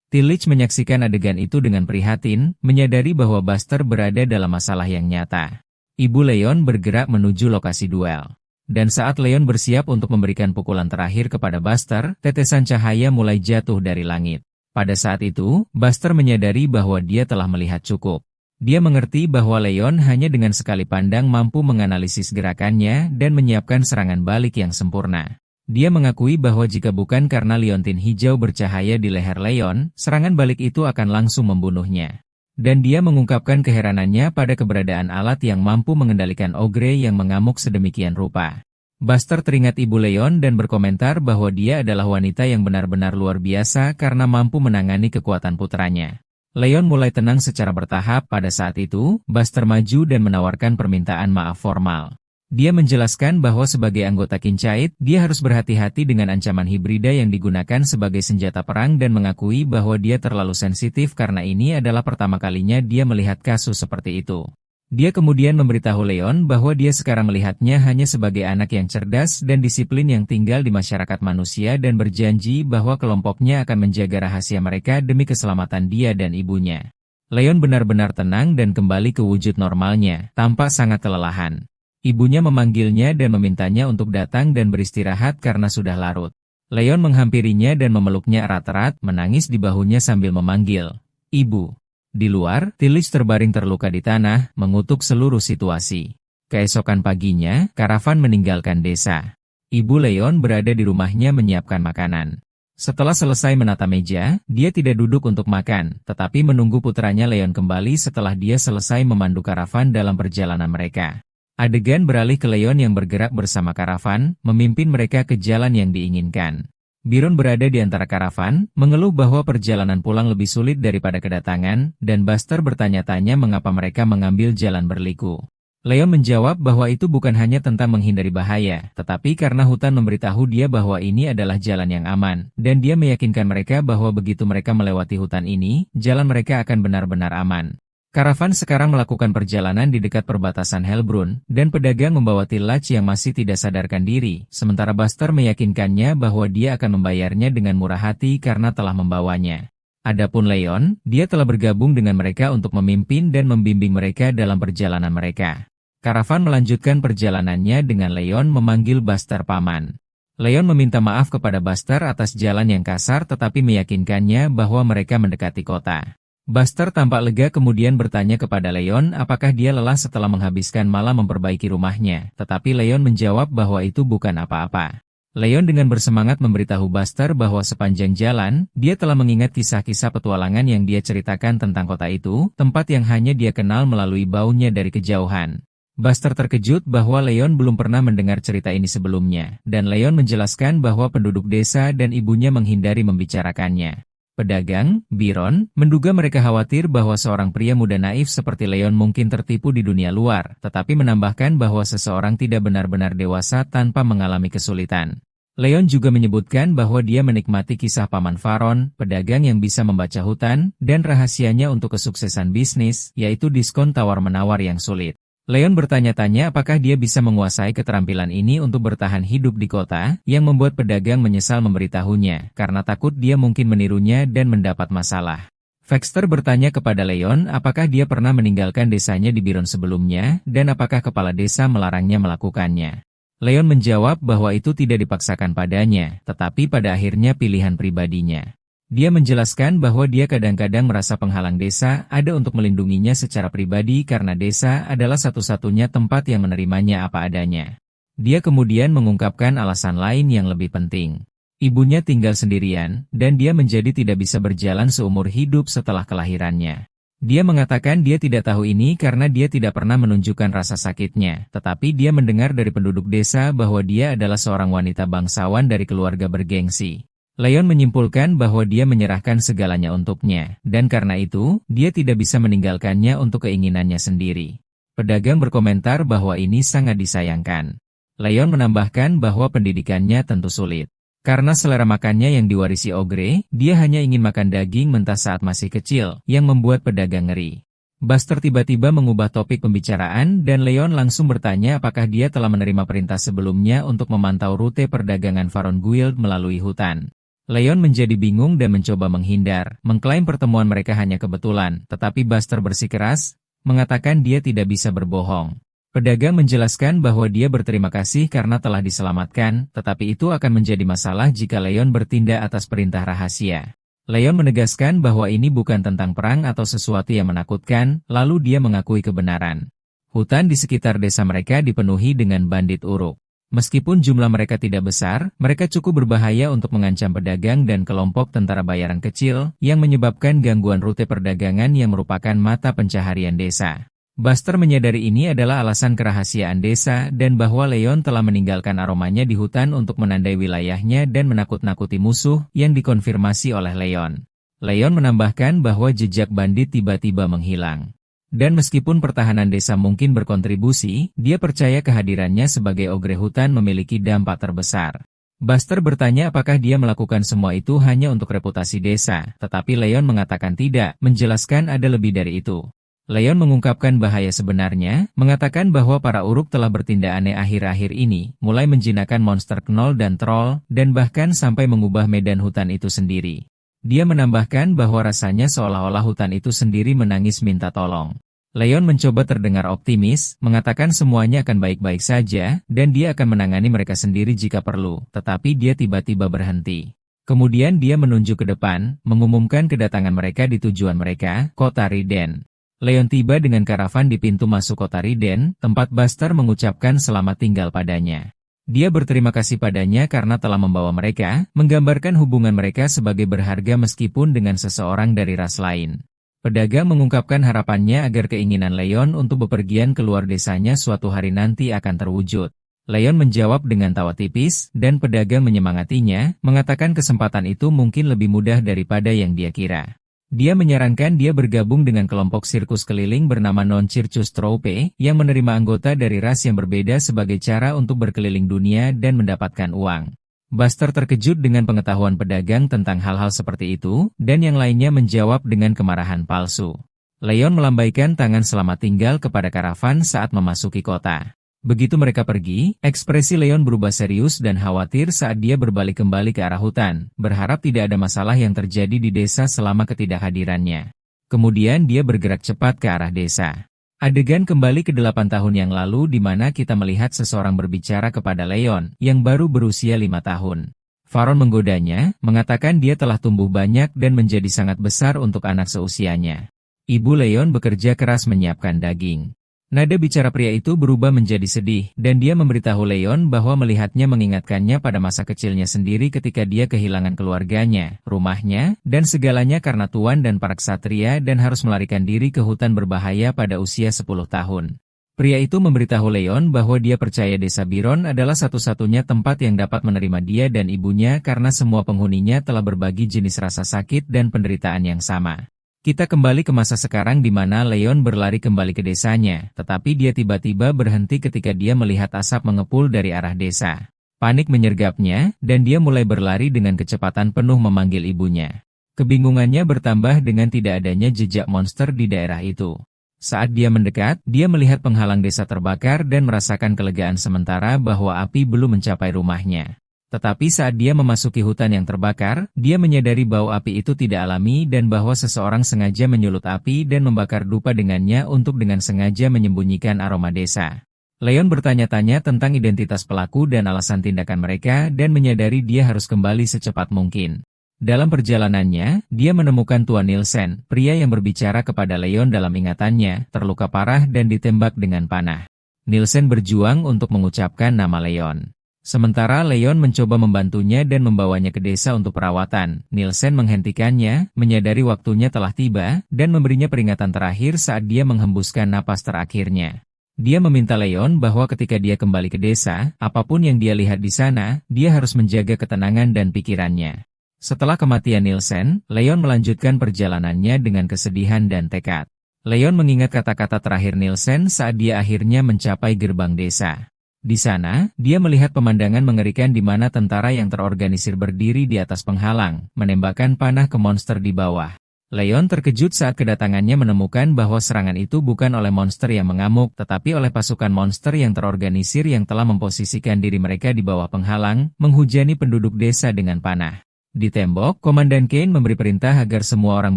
Tillich menyaksikan adegan itu dengan prihatin, menyadari bahwa Buster berada dalam masalah yang nyata. Ibu Leon bergerak menuju lokasi duel. Dan saat Leon bersiap untuk memberikan pukulan terakhir kepada Buster, tetesan cahaya mulai jatuh dari langit. Pada saat itu, Buster menyadari bahwa dia telah melihat cukup. Dia mengerti bahwa Leon hanya dengan sekali pandang mampu menganalisis gerakannya dan menyiapkan serangan balik yang sempurna. Dia mengakui bahwa jika bukan karena liontin hijau bercahaya di leher Leon, serangan balik itu akan langsung membunuhnya. Dan dia mengungkapkan keheranannya pada keberadaan alat yang mampu mengendalikan ogre yang mengamuk sedemikian rupa. Buster teringat ibu Leon dan berkomentar bahwa dia adalah wanita yang benar-benar luar biasa karena mampu menangani kekuatan putranya. Leon mulai tenang secara bertahap. Pada saat itu, Buster maju dan menawarkan permintaan maaf formal. Dia menjelaskan bahwa sebagai anggota Kincaid, dia harus berhati-hati dengan ancaman hibrida yang digunakan sebagai senjata perang dan mengakui bahwa dia terlalu sensitif karena ini adalah pertama kalinya dia melihat kasus seperti itu. Dia kemudian memberitahu Leon bahwa dia sekarang melihatnya hanya sebagai anak yang cerdas dan disiplin yang tinggal di masyarakat manusia dan berjanji bahwa kelompoknya akan menjaga rahasia mereka demi keselamatan dia dan ibunya. Leon benar-benar tenang dan kembali ke wujud normalnya, tampak sangat kelelahan. Ibunya memanggilnya dan memintanya untuk datang dan beristirahat karena sudah larut. Leon menghampirinya dan memeluknya erat-erat, menangis di bahunya sambil memanggil, "Ibu." Di luar, Tillich terbaring terluka di tanah, mengutuk seluruh situasi. Keesokan paginya, karavan meninggalkan desa. Ibu Leon berada di rumahnya menyiapkan makanan. Setelah selesai menata meja, dia tidak duduk untuk makan, tetapi menunggu putranya Leon kembali setelah dia selesai memandu karavan dalam perjalanan mereka. Adegan beralih ke Leon yang bergerak bersama karavan, memimpin mereka ke jalan yang diinginkan. Byron berada di antara karavan, mengeluh bahwa perjalanan pulang lebih sulit daripada kedatangan, dan Buster bertanya-tanya mengapa mereka mengambil jalan berliku. Leon menjawab bahwa itu bukan hanya tentang menghindari bahaya, tetapi karena hutan memberitahu dia bahwa ini adalah jalan yang aman, dan dia meyakinkan mereka bahwa begitu mereka melewati hutan ini, jalan mereka akan benar-benar aman. Karavan sekarang melakukan perjalanan di dekat perbatasan Helbrunn, dan pedagang membawa Tillich yang masih tidak sadarkan diri, sementara Buster meyakinkannya bahwa dia akan membayarnya dengan murah hati karena telah membawanya. Adapun Leon, dia telah bergabung dengan mereka untuk memimpin dan membimbing mereka dalam perjalanan mereka. Karavan melanjutkan perjalanannya dengan Leon memanggil Buster paman. Leon meminta maaf kepada Buster atas jalan yang kasar tetapi meyakinkannya bahwa mereka mendekati kota. Buster tampak lega kemudian bertanya kepada Leon apakah dia lelah setelah menghabiskan malam memperbaiki rumahnya, tetapi Leon menjawab bahwa itu bukan apa-apa. Leon dengan bersemangat memberitahu Buster bahwa sepanjang jalan, dia telah mengingat kisah-kisah petualangan yang dia ceritakan tentang kota itu, tempat yang hanya dia kenal melalui baunya dari kejauhan. Buster terkejut bahwa Leon belum pernah mendengar cerita ini sebelumnya, dan Leon menjelaskan bahwa penduduk desa dan ibunya menghindari membicarakannya. Pedagang, Byron, menduga mereka khawatir bahwa seorang pria muda naif seperti Leon mungkin tertipu di dunia luar, tetapi menambahkan bahwa seseorang tidak benar-benar dewasa tanpa mengalami kesulitan. Leon juga menyebutkan bahwa dia menikmati kisah Paman Faron, pedagang yang bisa membaca hutan, dan rahasianya untuk kesuksesan bisnis, yaitu diskon tawar-menawar yang sulit. Leon bertanya-tanya apakah dia bisa menguasai keterampilan ini untuk bertahan hidup di kota, yang membuat pedagang menyesal memberitahunya, karena takut dia mungkin menirunya dan mendapat masalah. Baxter bertanya kepada Leon apakah dia pernah meninggalkan desanya di Byron sebelumnya, dan apakah kepala desa melarangnya melakukannya. Leon menjawab bahwa itu tidak dipaksakan padanya, tetapi pada akhirnya pilihan pribadinya. Dia menjelaskan bahwa dia kadang-kadang merasa penghalang desa ada untuk melindunginya secara pribadi karena desa adalah satu-satunya tempat yang menerimanya apa adanya. Dia kemudian mengungkapkan alasan lain yang lebih penting. Ibunya tinggal sendirian, dan dia menjadi tidak bisa berjalan seumur hidup setelah kelahirannya. Dia mengatakan dia tidak tahu ini karena dia tidak pernah menunjukkan rasa sakitnya, tetapi dia mendengar dari penduduk desa bahwa dia adalah seorang wanita bangsawan dari keluarga bergengsi. Leon menyimpulkan bahwa dia menyerahkan segalanya untuknya, dan karena itu, dia tidak bisa meninggalkannya untuk keinginannya sendiri. Pedagang berkomentar bahwa ini sangat disayangkan. Leon menambahkan bahwa pendidikannya tentu sulit. Karena selera makannya yang diwarisi Ogre, dia hanya ingin makan daging mentah saat masih kecil, yang membuat pedagang ngeri. Buster tiba-tiba mengubah topik pembicaraan dan Leon langsung bertanya apakah dia telah menerima perintah sebelumnya untuk memantau rute perdagangan Varon Guild melalui hutan. Leon menjadi bingung dan mencoba menghindar, mengklaim pertemuan mereka hanya kebetulan, tetapi Buster bersikeras, mengatakan dia tidak bisa berbohong. Pedagang menjelaskan bahwa dia berterima kasih karena telah diselamatkan, tetapi itu akan menjadi masalah jika Leon bertindak atas perintah rahasia. Leon menegaskan bahwa ini bukan tentang perang atau sesuatu yang menakutkan, lalu dia mengakui kebenaran. Hutan di sekitar desa mereka dipenuhi dengan bandit uruk. Meskipun jumlah mereka tidak besar, mereka cukup berbahaya untuk mengancam pedagang dan kelompok tentara bayaran kecil, yang menyebabkan gangguan rute perdagangan yang merupakan mata pencaharian desa. Buster menyadari ini adalah alasan kerahasiaan desa dan bahwa Leon telah meninggalkan aromanya di hutan untuk menandai wilayahnya dan menakut-nakuti musuh yang dikonfirmasi oleh Leon. Leon menambahkan bahwa jejak bandit tiba-tiba menghilang. Dan meskipun pertahanan desa mungkin berkontribusi, dia percaya kehadirannya sebagai ogre hutan memiliki dampak terbesar. Buster bertanya apakah dia melakukan semua itu hanya untuk reputasi desa, tetapi Leon mengatakan tidak, menjelaskan ada lebih dari itu. Leon mengungkapkan bahaya sebenarnya, mengatakan bahwa para uruk telah bertindak aneh akhir-akhir ini, mulai menjinakkan monster knoll dan troll, dan bahkan sampai mengubah medan hutan itu sendiri. Dia menambahkan bahwa rasanya seolah-olah hutan itu sendiri menangis minta tolong. Leon mencoba terdengar optimis, mengatakan semuanya akan baik-baik saja, dan dia akan menangani mereka sendiri jika perlu, tetapi dia tiba-tiba berhenti. Kemudian dia menunjuk ke depan, mengumumkan kedatangan mereka di tujuan mereka, kota Riden. Leon tiba dengan karavan di pintu masuk kota Riden, tempat Buster mengucapkan selamat tinggal padanya. Dia berterima kasih padanya karena telah membawa mereka, menggambarkan hubungan mereka sebagai berharga meskipun dengan seseorang dari ras lain. Pedagang mengungkapkan harapannya agar keinginan Leon untuk bepergian keluar desanya suatu hari nanti akan terwujud. Leon menjawab dengan tawa tipis, dan pedagang menyemangatinya, mengatakan kesempatan itu mungkin lebih mudah daripada yang dia kira. Dia menyarankan dia bergabung dengan kelompok sirkus keliling bernama Non-Circus Troupe, yang menerima anggota dari ras yang berbeda sebagai cara untuk berkeliling dunia dan mendapatkan uang. Buster terkejut dengan pengetahuan pedagang tentang hal-hal seperti itu, dan yang lainnya menjawab dengan kemarahan palsu. Leon melambaikan tangan selamat tinggal kepada karavan saat memasuki kota. Begitu mereka pergi, ekspresi Leon berubah serius dan khawatir saat dia berbalik kembali ke arah hutan, berharap tidak ada masalah yang terjadi di desa selama ketidakhadirannya. Kemudian dia bergerak cepat ke arah desa. Adegan kembali ke 8 tahun yang lalu di mana kita melihat seseorang berbicara kepada Leon, yang baru berusia 5 tahun. Varon menggodanya, mengatakan dia telah tumbuh banyak dan menjadi sangat besar untuk anak seusianya. Ibu Leon bekerja keras menyiapkan daging. Nada bicara pria itu berubah menjadi sedih, dan dia memberitahu Leon bahwa melihatnya mengingatkannya pada masa kecilnya sendiri ketika dia kehilangan keluarganya, rumahnya, dan segalanya karena tuan dan para ksatria dan harus melarikan diri ke hutan berbahaya pada usia 10 tahun. Pria itu memberitahu Leon bahwa dia percaya desa Biron adalah satu-satunya tempat yang dapat menerima dia dan ibunya karena semua penghuninya telah berbagi jenis rasa sakit dan penderitaan yang sama. Kita kembali ke masa sekarang di mana Leon berlari kembali ke desanya, tetapi dia tiba-tiba berhenti ketika dia melihat asap mengepul dari arah desa. Panik menyergapnya, dan dia mulai berlari dengan kecepatan penuh memanggil ibunya. Kebingungannya bertambah dengan tidak adanya jejak monster di daerah itu. Saat dia mendekat, dia melihat penghalang desa terbakar dan merasakan kelegaan sementara bahwa api belum mencapai rumahnya. Tetapi saat dia memasuki hutan yang terbakar, dia menyadari bau api itu tidak alami dan bahwa seseorang sengaja menyulut api dan membakar dupa dengannya untuk dengan sengaja menyembunyikan aroma desa. Leon bertanya-tanya tentang identitas pelaku dan alasan tindakan mereka dan menyadari dia harus kembali secepat mungkin. Dalam perjalanannya, dia menemukan Tuan Nielsen, pria yang berbicara kepada Leon dalam ingatannya, terluka parah dan ditembak dengan panah. Nielsen berjuang untuk mengucapkan nama Leon. Sementara Leon mencoba membantunya dan membawanya ke desa untuk perawatan, Nielsen menghentikannya, menyadari waktunya telah tiba, dan memberinya peringatan terakhir saat dia menghembuskan napas terakhirnya. Dia meminta Leon bahwa ketika dia kembali ke desa, apapun yang dia lihat di sana, dia harus menjaga ketenangan dan pikirannya. Setelah kematian Nielsen, Leon melanjutkan perjalanannya dengan kesedihan dan tekad. Leon mengingat kata-kata terakhir Nielsen saat dia akhirnya mencapai gerbang desa. Di sana, dia melihat pemandangan mengerikan di mana tentara yang terorganisir berdiri di atas penghalang, menembakkan panah ke monster di bawah. Leon terkejut saat kedatangannya menemukan bahwa serangan itu bukan oleh monster yang mengamuk, tetapi oleh pasukan monster yang terorganisir yang telah memposisikan diri mereka di bawah penghalang, menghujani penduduk desa dengan panah. Di tembok, Komandan Kane memberi perintah agar semua orang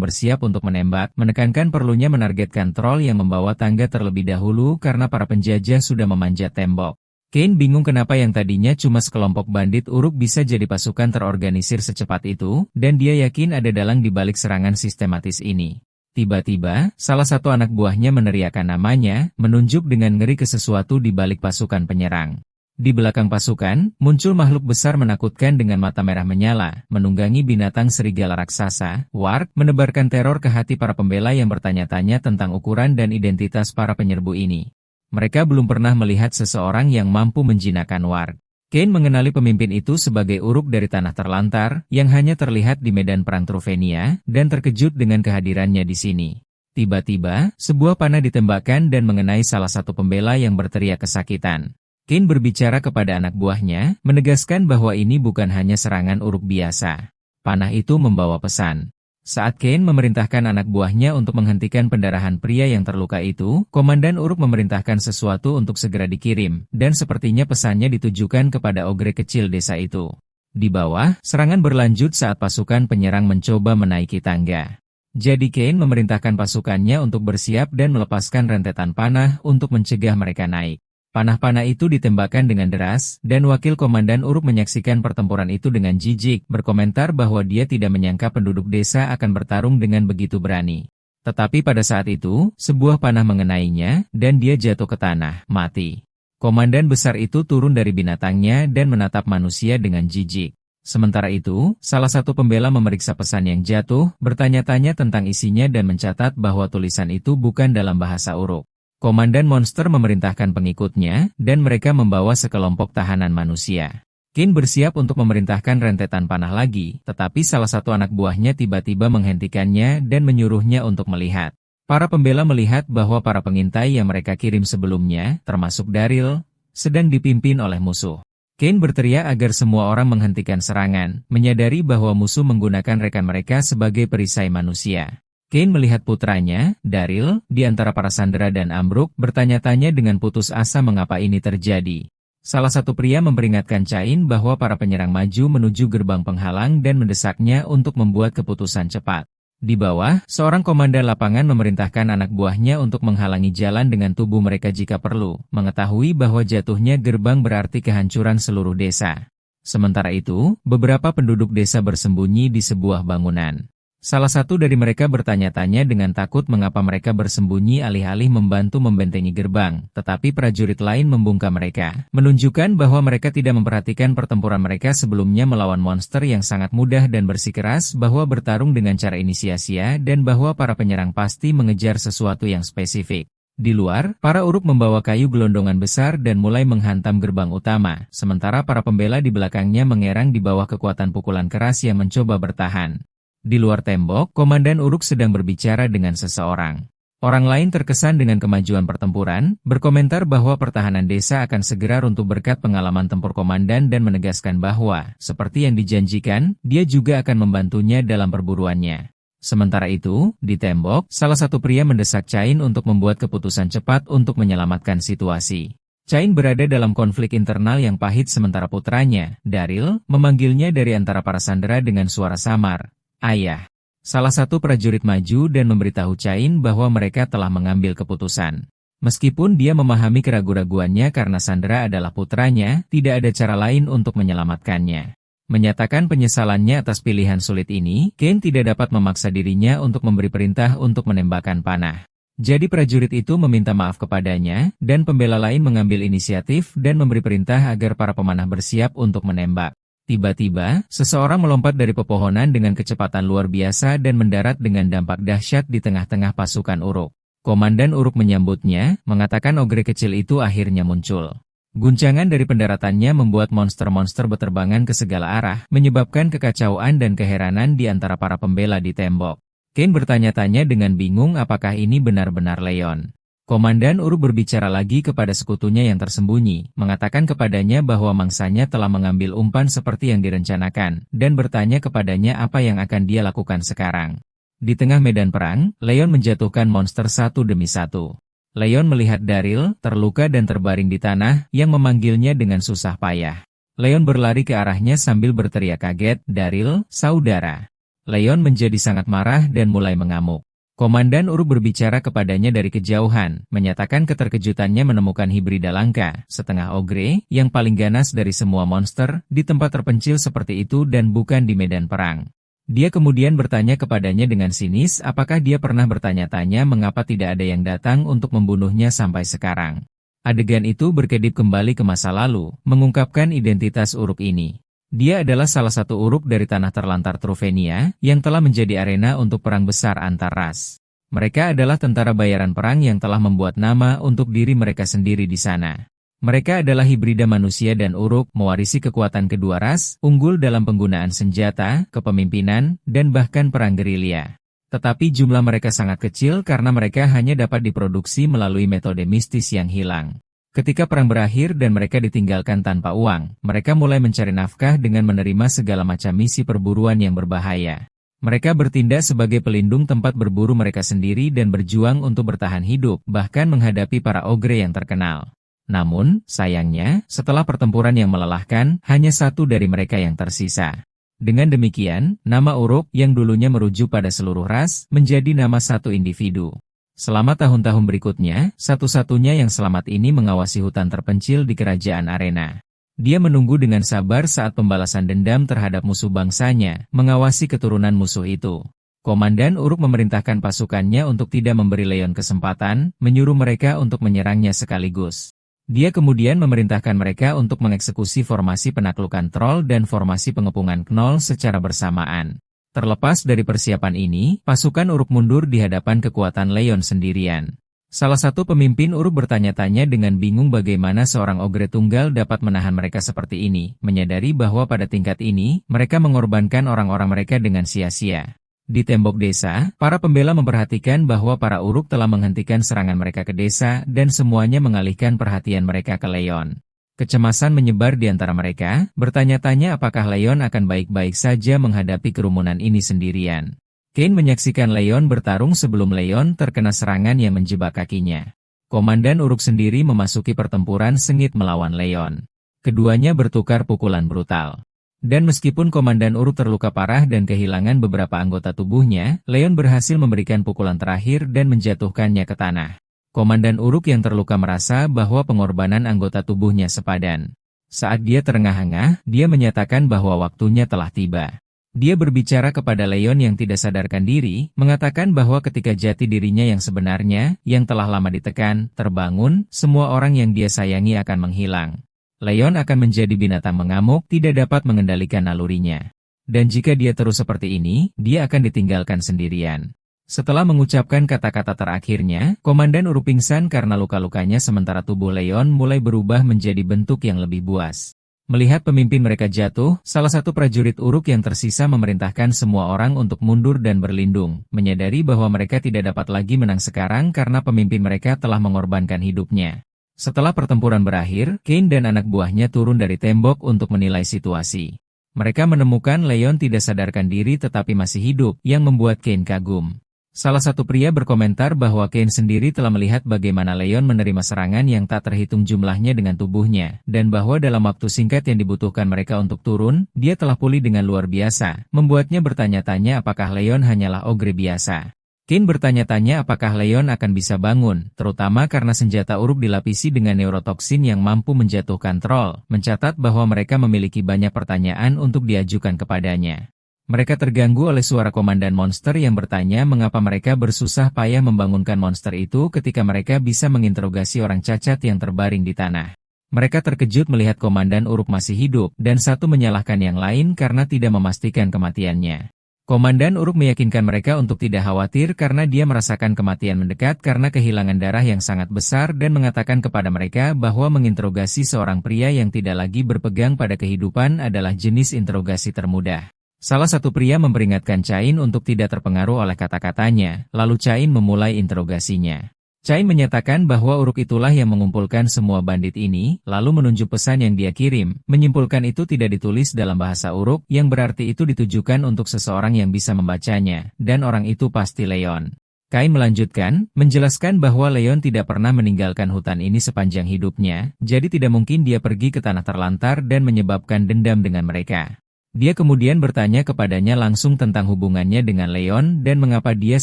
bersiap untuk menembak, menekankan perlunya menargetkan troll yang membawa tangga terlebih dahulu karena para penjajah sudah memanjat tembok. Kane bingung kenapa yang tadinya cuma sekelompok bandit uruk bisa jadi pasukan terorganisir secepat itu, dan dia yakin ada dalang di balik serangan sistematis ini. Tiba-tiba, salah satu anak buahnya meneriakkan namanya, menunjuk dengan ngeri ke sesuatu di balik pasukan penyerang. Di belakang pasukan, muncul makhluk besar menakutkan dengan mata merah menyala, menunggangi binatang serigala raksasa, Warg, menebarkan teror ke hati para pembela yang bertanya-tanya tentang ukuran dan identitas para penyerbu ini. Mereka belum pernah melihat seseorang yang mampu menjinakkan Warg. Kane mengenali pemimpin itu sebagai uruk dari tanah terlantar, yang hanya terlihat di medan perang Truvenia, dan terkejut dengan kehadirannya di sini. Tiba-tiba, sebuah panah ditembakkan dan mengenai salah satu pembela yang berteriak kesakitan. Kane berbicara kepada anak buahnya, menegaskan bahwa ini bukan hanya serangan uruk biasa. Panah itu membawa pesan. Saat Kane memerintahkan anak buahnya untuk menghentikan pendarahan pria yang terluka itu, Komandan Uruk memerintahkan sesuatu untuk segera dikirim, dan sepertinya pesannya ditujukan kepada ogre kecil desa itu. Di bawah, serangan berlanjut saat pasukan penyerang mencoba menaiki tangga. Jadi Kane memerintahkan pasukannya untuk bersiap dan melepaskan rentetan panah untuk mencegah mereka naik. Panah-panah itu ditembakkan dengan deras, dan wakil komandan Uruk menyaksikan pertempuran itu dengan jijik, berkomentar bahwa dia tidak menyangka penduduk desa akan bertarung dengan begitu berani. Tetapi pada saat itu, sebuah panah mengenainya, dan dia jatuh ke tanah, mati. Komandan besar itu turun dari binatangnya dan menatap manusia dengan jijik. Sementara itu, salah satu pembela memeriksa pesan yang jatuh, bertanya-tanya tentang isinya dan mencatat bahwa tulisan itu bukan dalam bahasa Uruk. Komandan monster memerintahkan pengikutnya, dan mereka membawa sekelompok tahanan manusia. Kane bersiap untuk memerintahkan rentetan panah lagi, tetapi salah satu anak buahnya tiba-tiba menghentikannya dan menyuruhnya untuk melihat. Para pembela melihat bahwa para pengintai yang mereka kirim sebelumnya, termasuk Daryl, sedang dipimpin oleh musuh. Kane berteriak agar semua orang menghentikan serangan, menyadari bahwa musuh menggunakan rekan mereka sebagai perisai manusia. Kane melihat putranya, Daryl, di antara para sandera dan ambruk, bertanya-tanya dengan putus asa mengapa ini terjadi. Salah satu pria memperingatkan Cain bahwa para penyerang maju menuju gerbang penghalang dan mendesaknya untuk membuat keputusan cepat. Di bawah, seorang komandan lapangan memerintahkan anak buahnya untuk menghalangi jalan dengan tubuh mereka jika perlu, mengetahui bahwa jatuhnya gerbang berarti kehancuran seluruh desa. Sementara itu, beberapa penduduk desa bersembunyi di sebuah bangunan. Salah satu dari mereka bertanya-tanya dengan takut mengapa mereka bersembunyi alih-alih membantu membentengi gerbang, tetapi prajurit lain membungkam mereka, menunjukkan bahwa mereka tidak memperhatikan pertempuran mereka sebelumnya melawan monster yang sangat mudah dan bersikeras bahwa bertarung dengan cara ini sia-sia dan bahwa para penyerang pasti mengejar sesuatu yang spesifik. Di luar, para uruk membawa kayu gelondongan besar dan mulai menghantam gerbang utama, sementara para pembela di belakangnya mengerang di bawah kekuatan pukulan keras yang mencoba bertahan. Di luar tembok, Komandan Uruk sedang berbicara dengan seseorang. Orang lain terkesan dengan kemajuan pertempuran, berkomentar bahwa pertahanan desa akan segera runtuh berkat pengalaman tempur komandan dan menegaskan bahwa, seperti yang dijanjikan, dia juga akan membantunya dalam perburuannya. Sementara itu, di tembok, salah satu pria mendesak Cain untuk membuat keputusan cepat untuk menyelamatkan situasi. Cain berada dalam konflik internal yang pahit sementara putranya, Daryl, memanggilnya dari antara para sandera dengan suara samar. Ayah. Salah satu prajurit maju dan memberitahu Cain bahwa mereka telah mengambil keputusan. Meskipun dia memahami keraguan-raguannya karena Sandra adalah putranya, tidak ada cara lain untuk menyelamatkannya. Menyatakan penyesalannya atas pilihan sulit ini, Kane tidak dapat memaksa dirinya untuk memberi perintah untuk menembakkan panah. Jadi prajurit itu meminta maaf kepadanya, dan pembela lain mengambil inisiatif dan memberi perintah agar para pemanah bersiap untuk menembak. Tiba-tiba, seseorang melompat dari pepohonan dengan kecepatan luar biasa dan mendarat dengan dampak dahsyat di tengah-tengah pasukan Uruk. Komandan Uruk menyambutnya, mengatakan ogre kecil itu akhirnya muncul. Guncangan dari pendaratannya membuat monster-monster berterbangan ke segala arah, menyebabkan kekacauan dan keheranan di antara para pembela di tembok. Kane bertanya-tanya dengan bingung apakah ini benar-benar Leon. Komandan Uruk berbicara lagi kepada sekutunya yang tersembunyi, mengatakan kepadanya bahwa mangsanya telah mengambil umpan seperti yang direncanakan, dan bertanya kepadanya apa yang akan dia lakukan sekarang. Di tengah medan perang, Leon menjatuhkan monster satu demi satu. Leon melihat Daryl, terluka dan terbaring di tanah, yang memanggilnya dengan susah payah. Leon berlari ke arahnya sambil berteriak kaget, "Daryl, saudara." Leon menjadi sangat marah dan mulai mengamuk. Komandan Uruk berbicara kepadanya dari kejauhan, menyatakan keterkejutannya menemukan hibrida langka, setengah ogre, yang paling ganas dari semua monster, di tempat terpencil seperti itu dan bukan di medan perang. Dia kemudian bertanya kepadanya dengan sinis apakah dia pernah bertanya-tanya mengapa tidak ada yang datang untuk membunuhnya sampai sekarang. Adegan itu berkedip kembali ke masa lalu, mengungkapkan identitas Uruk ini. Dia adalah salah satu Uruk dari tanah terlantar Truvenia, yang telah menjadi arena untuk perang besar antar ras. Mereka adalah tentara bayaran perang yang telah membuat nama untuk diri mereka sendiri di sana. Mereka adalah hibrida manusia dan Uruk, mewarisi kekuatan kedua ras, unggul dalam penggunaan senjata, kepemimpinan, dan bahkan perang gerilya. Tetapi jumlah mereka sangat kecil karena mereka hanya dapat diproduksi melalui metode mistis yang hilang. Ketika perang berakhir dan mereka ditinggalkan tanpa uang, mereka mulai mencari nafkah dengan menerima segala macam misi perburuan yang berbahaya. Mereka bertindak sebagai pelindung tempat berburu mereka sendiri dan berjuang untuk bertahan hidup, bahkan menghadapi para ogre yang terkenal. Namun, sayangnya, setelah pertempuran yang melelahkan, hanya satu dari mereka yang tersisa. Dengan demikian, nama Uruk yang dulunya merujuk pada seluruh ras, menjadi nama satu individu. Selama tahun-tahun berikutnya, satu-satunya yang selamat ini mengawasi hutan terpencil di kerajaan arena. Dia menunggu dengan sabar saat pembalasan dendam terhadap musuh bangsanya, mengawasi keturunan musuh itu. Komandan Uruk memerintahkan pasukannya untuk tidak memberi Leon kesempatan, menyuruh mereka untuk menyerangnya sekaligus. Dia kemudian memerintahkan mereka untuk mengeksekusi formasi penaklukan troll dan formasi pengepungan knoll secara bersamaan. Terlepas dari persiapan ini, pasukan Uruk mundur di hadapan kekuatan Leon sendirian. Salah satu pemimpin Uruk bertanya-tanya dengan bingung bagaimana seorang ogre tunggal dapat menahan mereka seperti ini, menyadari bahwa pada tingkat ini, mereka mengorbankan orang-orang mereka dengan sia-sia. Di tembok desa, para pembela memperhatikan bahwa para Uruk telah menghentikan serangan mereka ke desa dan semuanya mengalihkan perhatian mereka ke Leon. Kecemasan menyebar di antara mereka, bertanya-tanya apakah Leon akan baik-baik saja menghadapi kerumunan ini sendirian. Kain menyaksikan Leon bertarung sebelum Leon terkena serangan yang menjebak kakinya. Komandan Uruk sendiri memasuki pertempuran sengit melawan Leon. Keduanya bertukar pukulan brutal. Dan meskipun Komandan Uruk terluka parah dan kehilangan beberapa anggota tubuhnya, Leon berhasil memberikan pukulan terakhir dan menjatuhkannya ke tanah. Komandan Uruk yang terluka merasa bahwa pengorbanan anggota tubuhnya sepadan. Saat dia terengah-engah, dia menyatakan bahwa waktunya telah tiba. Dia berbicara kepada Leon yang tidak sadarkan diri, mengatakan bahwa ketika jati dirinya yang sebenarnya, yang telah lama ditekan, terbangun, semua orang yang dia sayangi akan menghilang. Leon akan menjadi binatang mengamuk, tidak dapat mengendalikan nalurinya. Dan jika dia terus seperti ini, dia akan ditinggalkan sendirian. Setelah mengucapkan kata-kata terakhirnya, Komandan Uruk pingsan karena luka-lukanya sementara tubuh Leon mulai berubah menjadi bentuk yang lebih buas. Melihat pemimpin mereka jatuh, salah satu prajurit Uruk yang tersisa memerintahkan semua orang untuk mundur dan berlindung, menyadari bahwa mereka tidak dapat lagi menang sekarang karena pemimpin mereka telah mengorbankan hidupnya. Setelah pertempuran berakhir, Kain dan anak buahnya turun dari tembok untuk menilai situasi. Mereka menemukan Leon tidak sadarkan diri tetapi masih hidup, yang membuat Kain kagum. Salah satu pria berkomentar bahwa Kain sendiri telah melihat bagaimana Leon menerima serangan yang tak terhitung jumlahnya dengan tubuhnya, dan bahwa dalam waktu singkat yang dibutuhkan mereka untuk turun, dia telah pulih dengan luar biasa, membuatnya bertanya-tanya apakah Leon hanyalah ogre biasa. Kain bertanya-tanya apakah Leon akan bisa bangun, terutama karena senjata Uruk dilapisi dengan neurotoksin yang mampu menjatuhkan troll, mencatat bahwa mereka memiliki banyak pertanyaan untuk diajukan kepadanya. Mereka terganggu oleh suara komandan monster yang bertanya mengapa mereka bersusah payah membangunkan monster itu ketika mereka bisa menginterogasi orang cacat yang terbaring di tanah. Mereka terkejut melihat komandan Uruk masih hidup, dan satu menyalahkan yang lain karena tidak memastikan kematiannya. Komandan Uruk meyakinkan mereka untuk tidak khawatir karena dia merasakan kematian mendekat karena kehilangan darah yang sangat besar dan mengatakan kepada mereka bahwa menginterogasi seorang pria yang tidak lagi berpegang pada kehidupan adalah jenis interogasi termudah. Salah satu pria memperingatkan Cain untuk tidak terpengaruh oleh kata-katanya, lalu Cain memulai interogasinya. Chai menyatakan bahwa uruk itulah yang mengumpulkan semua bandit ini, lalu menunjuk pesan yang dia kirim, menyimpulkan itu tidak ditulis dalam bahasa uruk, yang berarti itu ditujukan untuk seseorang yang bisa membacanya, dan orang itu pasti Leon. Kain melanjutkan, menjelaskan bahwa Leon tidak pernah meninggalkan hutan ini sepanjang hidupnya, jadi tidak mungkin dia pergi ke tanah terlantar dan menyebabkan dendam dengan mereka. Dia kemudian bertanya kepadanya langsung tentang hubungannya dengan Leon dan mengapa dia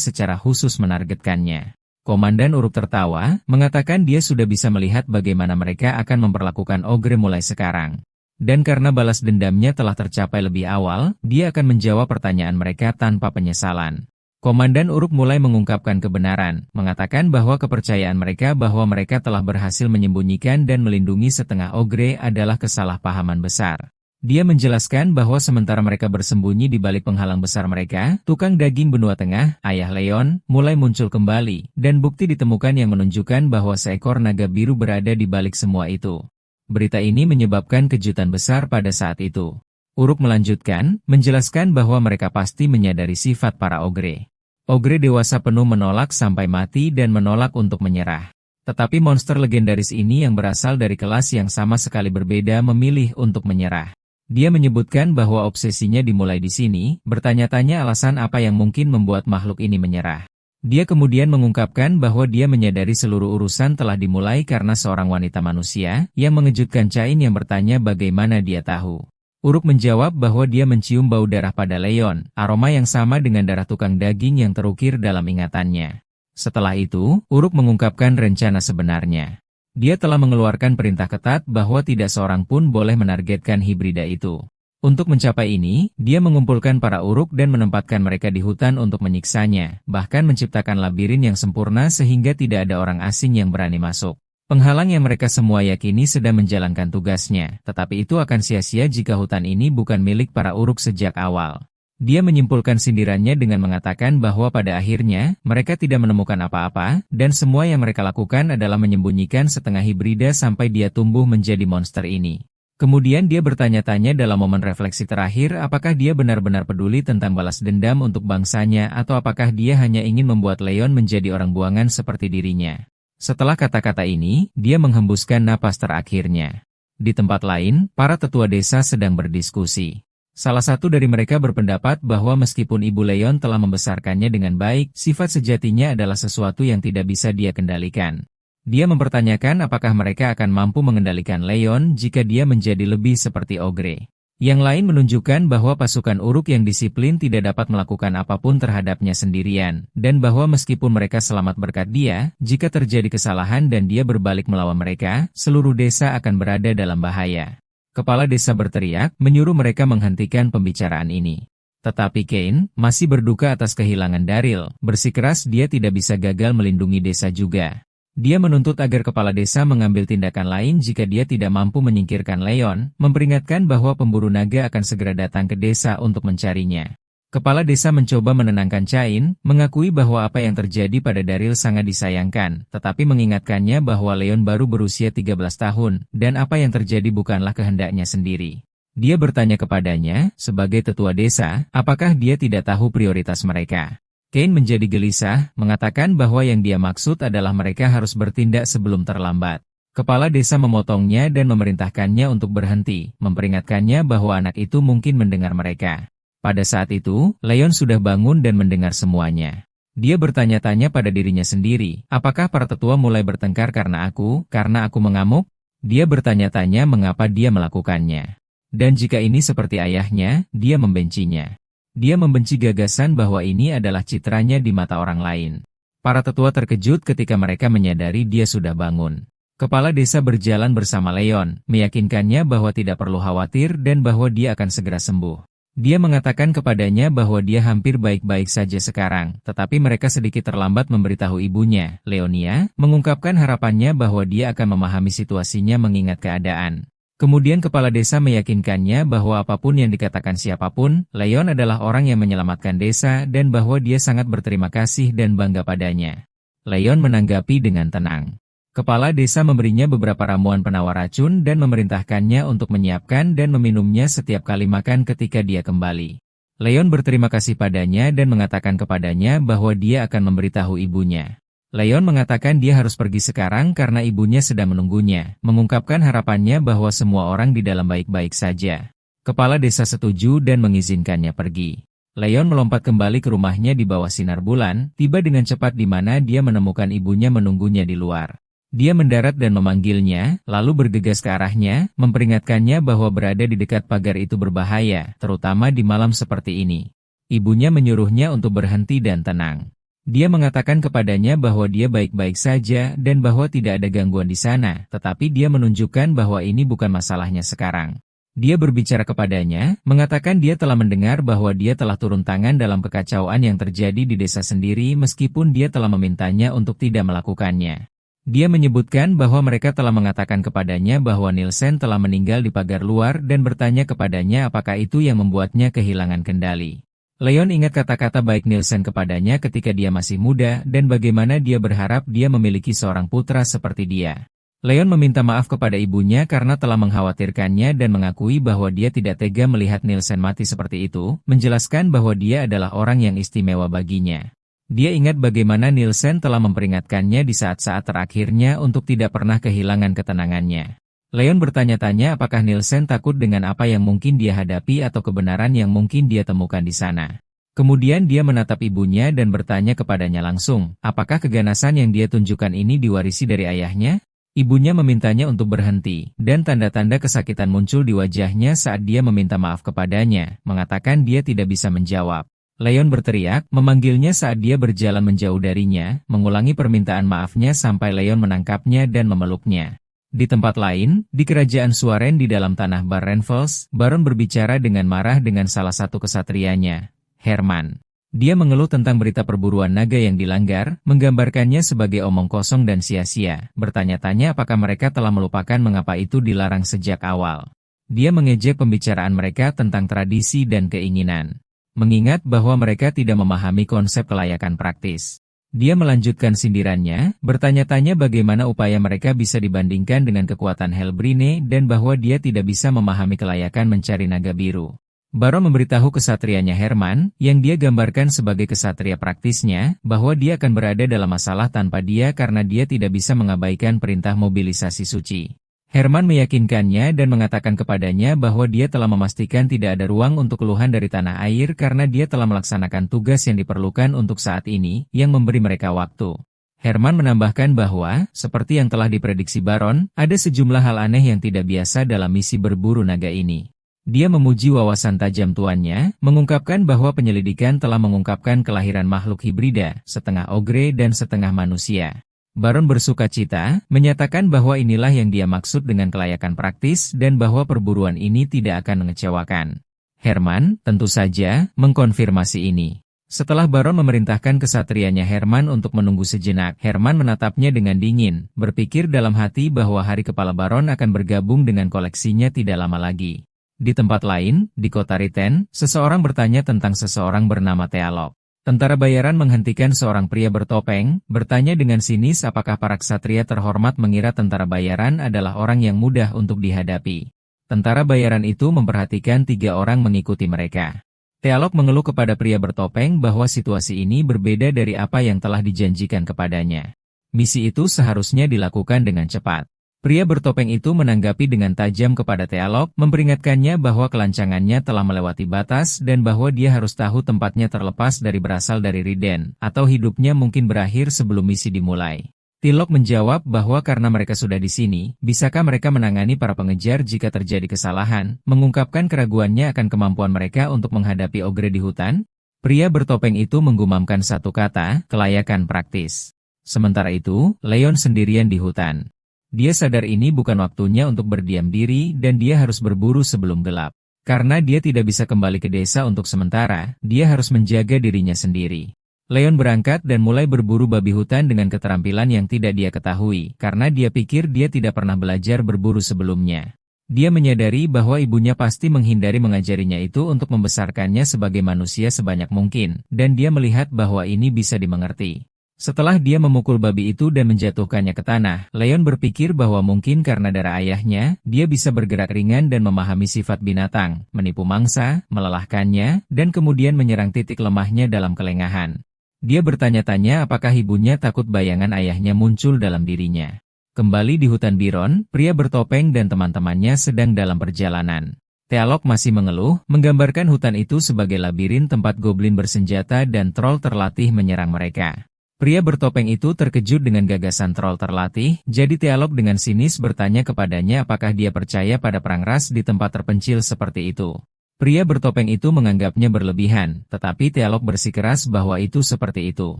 secara khusus menargetkannya. Komandan Uruk tertawa, mengatakan dia sudah bisa melihat bagaimana mereka akan memperlakukan Ogre mulai sekarang. Dan karena balas dendamnya telah tercapai lebih awal, dia akan menjawab pertanyaan mereka tanpa penyesalan. Komandan Uruk mulai mengungkapkan kebenaran, mengatakan bahwa kepercayaan mereka bahwa mereka telah berhasil menyembunyikan dan melindungi setengah Ogre adalah kesalahpahaman besar. Dia menjelaskan bahwa sementara mereka bersembunyi di balik penghalang besar mereka, tukang daging benua tengah, ayah Leon, mulai muncul kembali, dan bukti ditemukan yang menunjukkan bahwa seekor naga biru berada di balik semua itu. Berita ini menyebabkan kejutan besar pada saat itu. Uruk melanjutkan, menjelaskan bahwa mereka pasti menyadari sifat para Ogre. Ogre dewasa penuh menolak sampai mati dan menolak untuk menyerah. Tetapi monster legendaris ini yang berasal dari kelas yang sama sekali berbeda memilih untuk menyerah. Dia menyebutkan bahwa obsesinya dimulai di sini, bertanya-tanya alasan apa yang mungkin membuat makhluk ini menyerah. Dia kemudian mengungkapkan bahwa dia menyadari seluruh urusan telah dimulai karena seorang wanita manusia, yang mengejutkan Cain yang bertanya bagaimana dia tahu. Uruk menjawab bahwa dia mencium bau darah pada Leon, aroma yang sama dengan darah tukang daging yang terukir dalam ingatannya. Setelah itu, Uruk mengungkapkan rencana sebenarnya. Dia telah mengeluarkan perintah ketat bahwa tidak seorang pun boleh menargetkan hibrida itu. Untuk mencapai ini, dia mengumpulkan para Uruk dan menempatkan mereka di hutan untuk menyiksanya, bahkan menciptakan labirin yang sempurna sehingga tidak ada orang asing yang berani masuk. Penghalang yang mereka semua yakini sedang menjalankan tugasnya, tetapi itu akan sia-sia jika hutan ini bukan milik para Uruk sejak awal. Dia menyimpulkan sindirannya dengan mengatakan bahwa pada akhirnya, mereka tidak menemukan apa-apa, dan semua yang mereka lakukan adalah menyembunyikan setengah hibrida sampai dia tumbuh menjadi monster ini. Kemudian dia bertanya-tanya dalam momen refleksi terakhir apakah dia benar-benar peduli tentang balas dendam untuk bangsanya atau apakah dia hanya ingin membuat Leon menjadi orang buangan seperti dirinya. Setelah kata-kata ini, dia menghembuskan napas terakhirnya. Di tempat lain, para tetua desa sedang berdiskusi. Salah satu dari mereka berpendapat bahwa meskipun ibu Leon telah membesarkannya dengan baik, sifat sejatinya adalah sesuatu yang tidak bisa dia kendalikan. Dia mempertanyakan apakah mereka akan mampu mengendalikan Leon jika dia menjadi lebih seperti Ogre. Yang lain menunjukkan bahwa pasukan Uruk yang disiplin tidak dapat melakukan apapun terhadapnya sendirian, dan bahwa meskipun mereka selamat berkat dia, jika terjadi kesalahan dan dia berbalik melawan mereka, seluruh desa akan berada dalam bahaya. Kepala desa berteriak, menyuruh mereka menghentikan pembicaraan ini. Tetapi Cain masih berduka atas kehilangan Daryl, bersikeras dia tidak bisa gagal melindungi desa juga. Dia menuntut agar kepala desa mengambil tindakan lain jika dia tidak mampu menyingkirkan Leon, memperingatkan bahwa pemburu naga akan segera datang ke desa untuk mencarinya. Kepala desa mencoba menenangkan Cain, mengakui bahwa apa yang terjadi pada Daryl sangat disayangkan, tetapi mengingatkannya bahwa Leon baru berusia 13 tahun, dan apa yang terjadi bukanlah kehendaknya sendiri. Dia bertanya kepadanya, sebagai tetua desa, apakah dia tidak tahu prioritas mereka. Cain menjadi gelisah, mengatakan bahwa yang dia maksud adalah mereka harus bertindak sebelum terlambat. Kepala desa memotongnya dan memerintahkannya untuk berhenti, memperingatkannya bahwa anak itu mungkin mendengar mereka. Pada saat itu, Leon sudah bangun dan mendengar semuanya. Dia bertanya-tanya pada dirinya sendiri, apakah para tetua mulai bertengkar karena aku mengamuk? Dia bertanya-tanya mengapa dia melakukannya. Dan jika ini seperti ayahnya, dia membencinya. Dia membenci gagasan bahwa ini adalah citranya di mata orang lain. Para tetua terkejut ketika mereka menyadari dia sudah bangun. Kepala desa berjalan bersama Leon, meyakinkannya bahwa tidak perlu khawatir dan bahwa dia akan segera sembuh. Dia mengatakan kepadanya bahwa dia hampir baik-baik saja sekarang, tetapi mereka sedikit terlambat memberitahu ibunya, Leonia, mengungkapkan harapannya bahwa dia akan memahami situasinya mengingat keadaan. Kemudian kepala desa meyakinkannya bahwa apapun yang dikatakan siapapun, Leon adalah orang yang menyelamatkan desa dan bahwa dia sangat berterima kasih dan bangga padanya. Leon menanggapi dengan tenang. Kepala desa memberinya beberapa ramuan penawar racun dan memerintahkannya untuk menyiapkan dan meminumnya setiap kali makan ketika dia kembali. Leon berterima kasih padanya dan mengatakan kepadanya bahwa dia akan memberitahu ibunya. Leon mengatakan dia harus pergi sekarang karena ibunya sedang menunggunya, mengungkapkan harapannya bahwa semua orang di dalam baik-baik saja. Kepala desa setuju dan mengizinkannya pergi. Leon melompat kembali ke rumahnya di bawah sinar bulan, tiba dengan cepat di mana dia menemukan ibunya menunggunya di luar. Dia mendarat dan memanggilnya, lalu bergegas ke arahnya, memperingatkannya bahwa berada di dekat pagar itu berbahaya, terutama di malam seperti ini. Ibunya menyuruhnya untuk berhenti dan tenang. Dia mengatakan kepadanya bahwa dia baik-baik saja dan bahwa tidak ada gangguan di sana, tetapi dia menunjukkan bahwa ini bukan masalahnya sekarang. Dia berbicara kepadanya, mengatakan dia telah mendengar bahwa dia telah turun tangan dalam kekacauan yang terjadi di desa sendiri meskipun dia telah memintanya untuk tidak melakukannya. Dia menyebutkan bahwa mereka telah mengatakan kepadanya bahwa Nielsen telah meninggal di pagar luar dan bertanya kepadanya apakah itu yang membuatnya kehilangan kendali. Leon ingat kata-kata baik Nielsen kepadanya ketika dia masih muda dan bagaimana dia berharap dia memiliki seorang putra seperti dia. Leon meminta maaf kepada ibunya karena telah mengkhawatirkannya dan mengakui bahwa dia tidak tega melihat Nielsen mati seperti itu, menjelaskan bahwa dia adalah orang yang istimewa baginya. Dia ingat bagaimana Nielsen telah memperingatkannya di saat-saat terakhirnya untuk tidak pernah kehilangan ketenangannya. Leon bertanya-tanya apakah Nielsen takut dengan apa yang mungkin dia hadapi atau kebenaran yang mungkin dia temukan di sana. Kemudian dia menatap ibunya dan bertanya kepadanya langsung, apakah keganasan yang dia tunjukkan ini diwarisi dari ayahnya? Ibunya memintanya untuk berhenti, dan tanda-tanda kesakitan muncul di wajahnya saat dia meminta maaf kepadanya, mengatakan dia tidak bisa menjawab. Leon berteriak, memanggilnya saat dia berjalan menjauh darinya, mengulangi permintaan maafnya sampai Leon menangkapnya dan memeluknya. Di tempat lain, di kerajaan Suaren di dalam tanah Barrenfels, Baron berbicara dengan marah dengan salah satu kesatrianya, Herman. Dia mengeluh tentang berita perburuan naga yang dilanggar, menggambarkannya sebagai omong kosong dan sia-sia, bertanya-tanya apakah mereka telah melupakan mengapa itu dilarang sejak awal. Dia mengejek pembicaraan mereka tentang tradisi dan keinginan, mengingat bahwa mereka tidak memahami konsep kelayakan praktis. Dia melanjutkan sindirannya, bertanya-tanya bagaimana upaya mereka bisa dibandingkan dengan kekuatan Helbrine dan bahwa dia tidak bisa memahami kelayakan mencari naga biru. Baron memberitahu kesatrianya Herman, yang dia gambarkan sebagai kesatria praktisnya, bahwa dia akan berada dalam masalah tanpa dia karena dia tidak bisa mengabaikan perintah mobilisasi suci. Herman meyakinkannya dan mengatakan kepadanya bahwa dia telah memastikan tidak ada ruang untuk keluhan dari tanah air karena dia telah melaksanakan tugas yang diperlukan untuk saat ini, yang memberi mereka waktu. Herman menambahkan bahwa, seperti yang telah diprediksi Baron, ada sejumlah hal aneh yang tidak biasa dalam misi berburu naga ini. Dia memuji wawasan tajam tuannya, mengungkapkan bahwa penyelidikan telah mengungkapkan kelahiran makhluk hibrida, setengah ogre dan setengah manusia. Baron bersukacita, menyatakan bahwa inilah yang dia maksud dengan kelayakan praktis dan bahwa perburuan ini tidak akan mengecewakan. Herman, tentu saja, mengkonfirmasi ini. Setelah Baron memerintahkan kesatrianya Herman untuk menunggu sejenak, Herman menatapnya dengan dingin, berpikir dalam hati bahwa hari kepala Baron akan bergabung dengan koleksinya tidak lama lagi. Di tempat lain, di kota Riten, seseorang bertanya tentang seseorang bernama Tealok. Tentara bayaran menghentikan seorang pria bertopeng, bertanya dengan sinis apakah para ksatria terhormat mengira tentara bayaran adalah orang yang mudah untuk dihadapi. Tentara bayaran itu memperhatikan 3 orang mengikuti mereka. Tealok mengeluh kepada pria bertopeng bahwa situasi ini berbeda dari apa yang telah dijanjikan kepadanya. Misi itu seharusnya dilakukan dengan cepat. Pria bertopeng itu menanggapi dengan tajam kepada Tealok, memperingatkannya bahwa kelancangannya telah melewati batas dan bahwa dia harus tahu tempatnya terlepas dari berasal dari Riden, atau hidupnya mungkin berakhir sebelum misi dimulai. Tealok menjawab bahwa karena mereka sudah di sini, bisakah mereka menangani para pengejar jika terjadi kesalahan, mengungkapkan keraguannya akan kemampuan mereka untuk menghadapi ogre di hutan? Pria bertopeng itu menggumamkan satu kata, kelayakan praktis. Sementara itu, Leon sendirian di hutan. Dia sadar ini bukan waktunya untuk berdiam diri dan dia harus berburu sebelum gelap. Karena dia tidak bisa kembali ke desa untuk sementara, dia harus menjaga dirinya sendiri. Leon berangkat dan mulai berburu babi hutan dengan keterampilan yang tidak dia ketahui, karena dia pikir dia tidak pernah belajar berburu sebelumnya. Dia menyadari bahwa ibunya pasti menghindari mengajarinya itu untuk membesarkannya sebagai manusia sebanyak mungkin, dan dia melihat bahwa ini bisa dimengerti. Setelah dia memukul babi itu dan menjatuhkannya ke tanah, Leon berpikir bahwa mungkin karena darah ayahnya, dia bisa bergerak ringan dan memahami sifat binatang, menipu mangsa, melelahkannya, dan kemudian menyerang titik lemahnya dalam kelengahan. Dia bertanya-tanya apakah ibunya takut bayangan ayahnya muncul dalam dirinya. Kembali di hutan Biron, pria bertopeng dan teman-temannya sedang dalam perjalanan. Tealok masih mengeluh, menggambarkan hutan itu sebagai labirin tempat goblin bersenjata dan troll terlatih menyerang mereka. Pria bertopeng itu terkejut dengan gagasan troll terlatih, jadi Tealok dengan sinis bertanya kepadanya apakah dia percaya pada perang ras di tempat terpencil seperti itu. Pria bertopeng itu menganggapnya berlebihan, tetapi Tealok bersikeras bahwa itu seperti itu.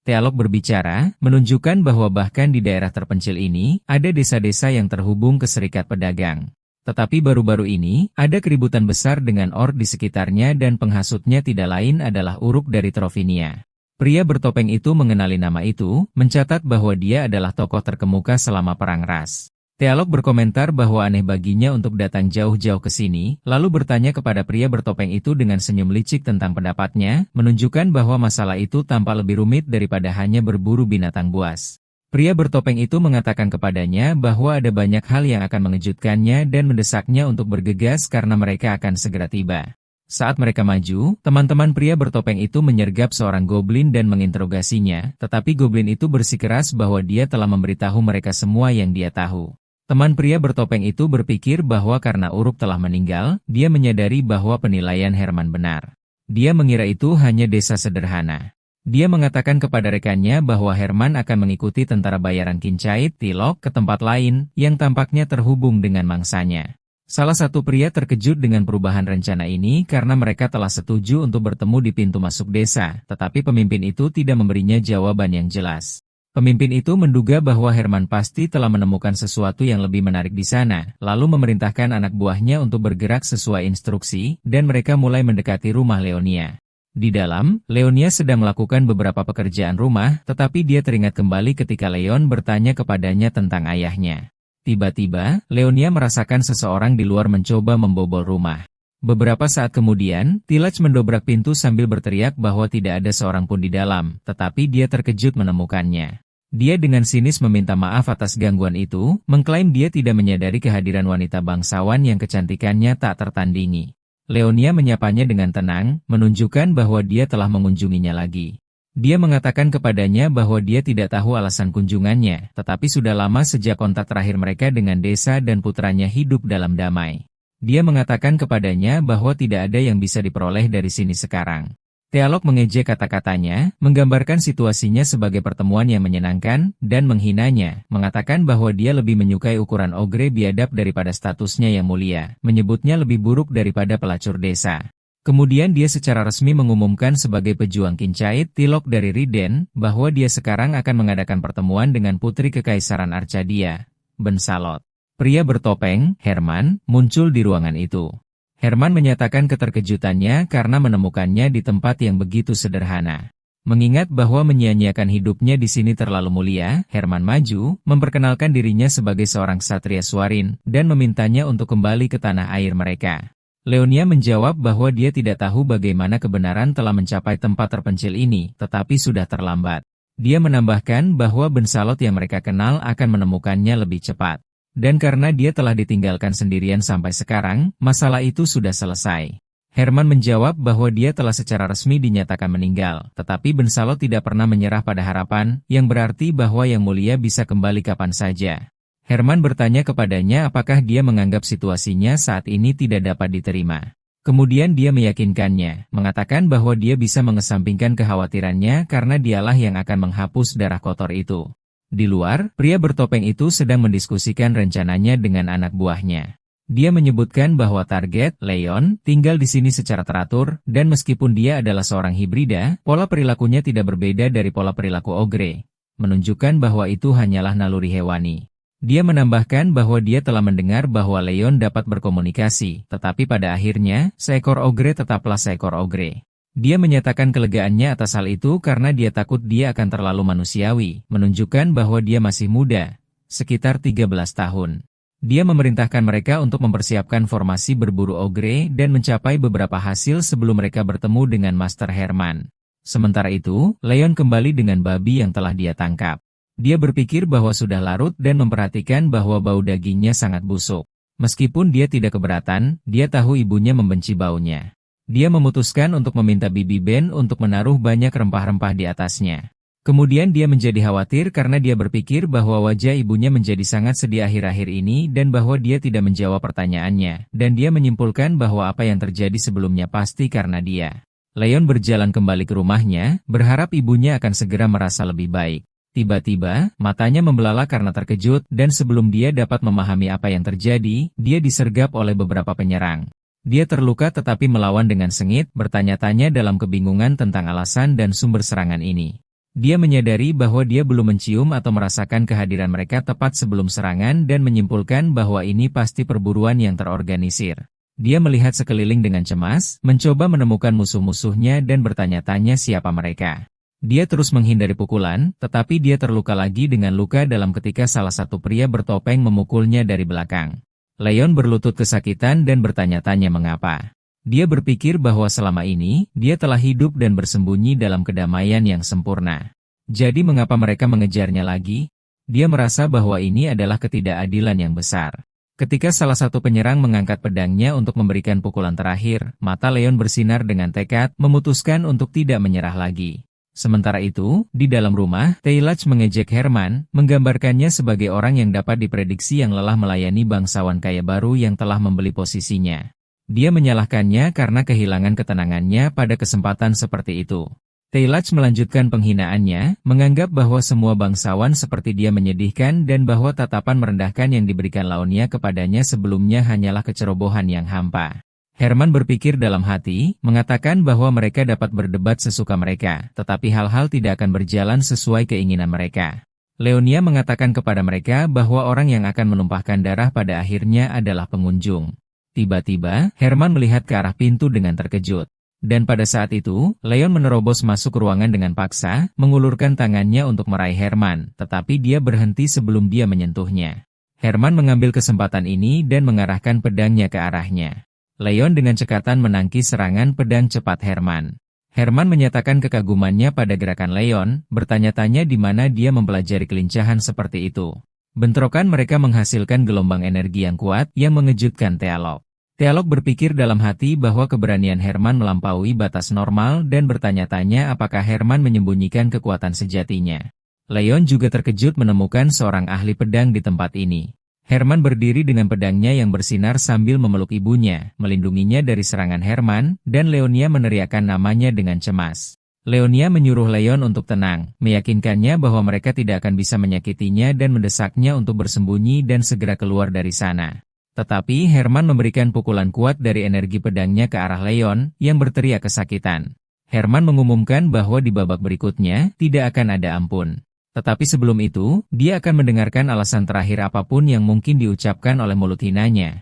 Tealok berbicara, menunjukkan bahwa bahkan di daerah terpencil ini, ada desa-desa yang terhubung ke serikat pedagang. Tetapi baru-baru ini, ada keributan besar dengan orc di sekitarnya dan penghasutnya tidak lain adalah Uruk dari Trovinia. Pria bertopeng itu mengenali nama itu, mencatat bahwa dia adalah tokoh terkemuka selama perang ras. Tealok berkomentar bahwa aneh baginya untuk datang jauh-jauh ke sini, lalu bertanya kepada pria bertopeng itu dengan senyum licik tentang pendapatnya, menunjukkan bahwa masalah itu tampak lebih rumit daripada hanya berburu binatang buas. Pria bertopeng itu mengatakan kepadanya bahwa ada banyak hal yang akan mengejutkannya dan mendesaknya untuk bergegas karena mereka akan segera tiba. Saat mereka maju, teman-teman pria bertopeng itu menyergap seorang goblin dan menginterogasinya, tetapi goblin itu bersikeras bahwa dia telah memberitahu mereka semua yang dia tahu. Teman pria bertopeng itu berpikir bahwa karena Uruk telah meninggal, dia menyadari bahwa penilaian Herman benar. Dia mengira itu hanya desa sederhana. Dia mengatakan kepada rekannya bahwa Herman akan mengikuti tentara bayaran Kincait Tilok ke tempat lain, yang tampaknya terhubung dengan mangsanya. Salah satu pria terkejut dengan perubahan rencana ini karena mereka telah setuju untuk bertemu di pintu masuk desa, tetapi pemimpin itu tidak memberinya jawaban yang jelas. Pemimpin itu menduga bahwa Herman pasti telah menemukan sesuatu yang lebih menarik di sana, lalu memerintahkan anak buahnya untuk bergerak sesuai instruksi, dan mereka mulai mendekati rumah Leonia. Di dalam, Leonia sedang melakukan beberapa pekerjaan rumah, tetapi dia teringat kembali ketika Leon bertanya kepadanya tentang ayahnya. Tiba-tiba, Leonia merasakan seseorang di luar mencoba membobol rumah. Beberapa saat kemudian, Tilach mendobrak pintu sambil berteriak bahwa tidak ada seorang pun di dalam, tetapi dia terkejut menemukannya. Dia dengan sinis meminta maaf atas gangguan itu, mengklaim dia tidak menyadari kehadiran wanita bangsawan yang kecantikannya tak tertandingi. Leonia menyapanya dengan tenang, menunjukkan bahwa dia telah mengunjunginya lagi. Dia mengatakan kepadanya bahwa dia tidak tahu alasan kunjungannya, tetapi sudah lama sejak kontak terakhir mereka dengan desa dan putranya hidup dalam damai. Dia mengatakan kepadanya bahwa tidak ada yang bisa diperoleh dari sini sekarang. Tealok mengejek kata-katanya, menggambarkan situasinya sebagai pertemuan yang menyenangkan, dan menghinanya, mengatakan bahwa dia lebih menyukai ukuran ogre biadab daripada statusnya yang mulia, menyebutnya lebih buruk daripada pelacur desa. Kemudian dia secara resmi mengumumkan sebagai pejuang Kincait Tilok dari Riden, bahwa dia sekarang akan mengadakan pertemuan dengan putri kekaisaran Arcadia, Bensalot. Pria bertopeng, Herman, muncul di ruangan itu. Herman menyatakan keterkejutannya karena menemukannya di tempat yang begitu sederhana. Mengingat bahwa menyia-nyiakan hidupnya di sini terlalu mulia, Herman maju, memperkenalkan dirinya sebagai seorang ksatria Swarin, dan memintanya untuk kembali ke tanah air mereka. Leonia menjawab bahwa dia tidak tahu bagaimana kebenaran telah mencapai tempat terpencil ini, tetapi sudah terlambat. Dia menambahkan bahwa Bensalot yang mereka kenal akan menemukannya lebih cepat. Dan karena dia telah ditinggalkan sendirian sampai sekarang, masalah itu sudah selesai. Herman menjawab bahwa dia telah secara resmi dinyatakan meninggal, tetapi Bensalot tidak pernah menyerah pada harapan, yang berarti bahwa Yang Mulia bisa kembali kapan saja. Herman bertanya kepadanya apakah dia menganggap situasinya saat ini tidak dapat diterima. Kemudian dia meyakinkannya, mengatakan bahwa dia bisa mengesampingkan kekhawatirannya karena dialah yang akan menghapus darah kotor itu. Di luar, pria bertopeng itu sedang mendiskusikan rencananya dengan anak buahnya. Dia menyebutkan bahwa target, Leon, tinggal di sini secara teratur, dan meskipun dia adalah seorang hibrida, pola perilakunya tidak berbeda dari pola perilaku ogre, menunjukkan bahwa itu hanyalah naluri hewani. Dia menambahkan bahwa dia telah mendengar bahwa Leon dapat berkomunikasi, tetapi pada akhirnya, seekor ogre tetaplah seekor ogre. Dia menyatakan kelegaannya atas hal itu karena dia takut dia akan terlalu manusiawi, menunjukkan bahwa dia masih muda, sekitar 13 tahun. Dia memerintahkan mereka untuk mempersiapkan formasi berburu ogre dan mencapai beberapa hasil sebelum mereka bertemu dengan Master Herman. Sementara itu, Leon kembali dengan babi yang telah dia tangkap. Dia berpikir bahwa sudah larut dan memperhatikan bahwa bau dagingnya sangat busuk. Meskipun dia tidak keberatan, dia tahu ibunya membenci baunya. Dia memutuskan untuk meminta Bibi Ben untuk menaruh banyak rempah-rempah di atasnya. Kemudian dia menjadi khawatir karena dia berpikir bahwa wajah ibunya menjadi sangat sedih akhir-akhir ini dan bahwa dia tidak menjawab pertanyaannya, dan dia menyimpulkan bahwa apa yang terjadi sebelumnya pasti karena dia. Leon berjalan kembali ke rumahnya, berharap ibunya akan segera merasa lebih baik. Tiba-tiba, matanya membelalak karena terkejut, dan sebelum dia dapat memahami apa yang terjadi, dia disergap oleh beberapa penyerang. Dia terluka tetapi melawan dengan sengit, bertanya-tanya dalam kebingungan tentang alasan dan sumber serangan ini. Dia menyadari bahwa dia belum mencium atau merasakan kehadiran mereka tepat sebelum serangan dan menyimpulkan bahwa ini pasti perburuan yang terorganisir. Dia melihat sekeliling dengan cemas, mencoba menemukan musuh-musuhnya dan bertanya-tanya siapa mereka. Dia terus menghindari pukulan, tetapi dia terluka lagi dengan luka dalam ketika salah satu pria bertopeng memukulnya dari belakang. Leon berlutut kesakitan dan bertanya-tanya mengapa. Dia berpikir bahwa selama ini, dia telah hidup dan bersembunyi dalam kedamaian yang sempurna. Jadi mengapa mereka mengejarnya lagi? Dia merasa bahwa ini adalah ketidakadilan yang besar. Ketika salah satu penyerang mengangkat pedangnya untuk memberikan pukulan terakhir, mata Leon bersinar dengan tekad, memutuskan untuk tidak menyerah lagi. Sementara itu, di dalam rumah, Taylach mengejek Herman, menggambarkannya sebagai orang yang dapat diprediksi yang lelah melayani bangsawan kaya baru yang telah membeli posisinya. Dia menyalahkannya karena kehilangan ketenangannya pada kesempatan seperti itu. Taylach melanjutkan penghinaannya, menganggap bahwa semua bangsawan seperti dia menyedihkan dan bahwa tatapan merendahkan yang diberikan Laonia kepadanya sebelumnya hanyalah kecerobohan yang hampa. Herman berpikir dalam hati, mengatakan bahwa mereka dapat berdebat sesuka mereka, tetapi hal-hal tidak akan berjalan sesuai keinginan mereka. Leonia mengatakan kepada mereka bahwa orang yang akan menumpahkan darah pada akhirnya adalah pengunjung. Tiba-tiba, Herman melihat ke arah pintu dengan terkejut. Dan pada saat itu, Leon menerobos masuk ruangan dengan paksa, mengulurkan tangannya untuk meraih Herman, tetapi dia berhenti sebelum dia menyentuhnya. Herman mengambil kesempatan ini dan mengarahkan pedangnya ke arahnya. Leon dengan cekatan menangkis serangan pedang cepat Herman. Herman menyatakan kekagumannya pada gerakan Leon, bertanya-tanya di mana dia mempelajari kelincahan seperti itu. Bentrokan mereka menghasilkan gelombang energi yang kuat yang mengejutkan Teal'c. Teal'c berpikir dalam hati bahwa keberanian Herman melampaui batas normal dan bertanya-tanya apakah Herman menyembunyikan kekuatan sejatinya. Leon juga terkejut menemukan seorang ahli pedang di tempat ini. Herman berdiri dengan pedangnya yang bersinar sambil memeluk ibunya, melindunginya dari serangan Herman, dan Leonia meneriakkan namanya dengan cemas. Leonia menyuruh Leon untuk tenang, meyakinkannya bahwa mereka tidak akan bisa menyakitinya dan mendesaknya untuk bersembunyi dan segera keluar dari sana. Tetapi Herman memberikan pukulan kuat dari energi pedangnya ke arah Leon, yang berteriak kesakitan. Herman mengumumkan bahwa di babak berikutnya, tidak akan ada ampun. Tetapi sebelum itu, dia akan mendengarkan alasan terakhir apapun yang mungkin diucapkan oleh mulut hinanya,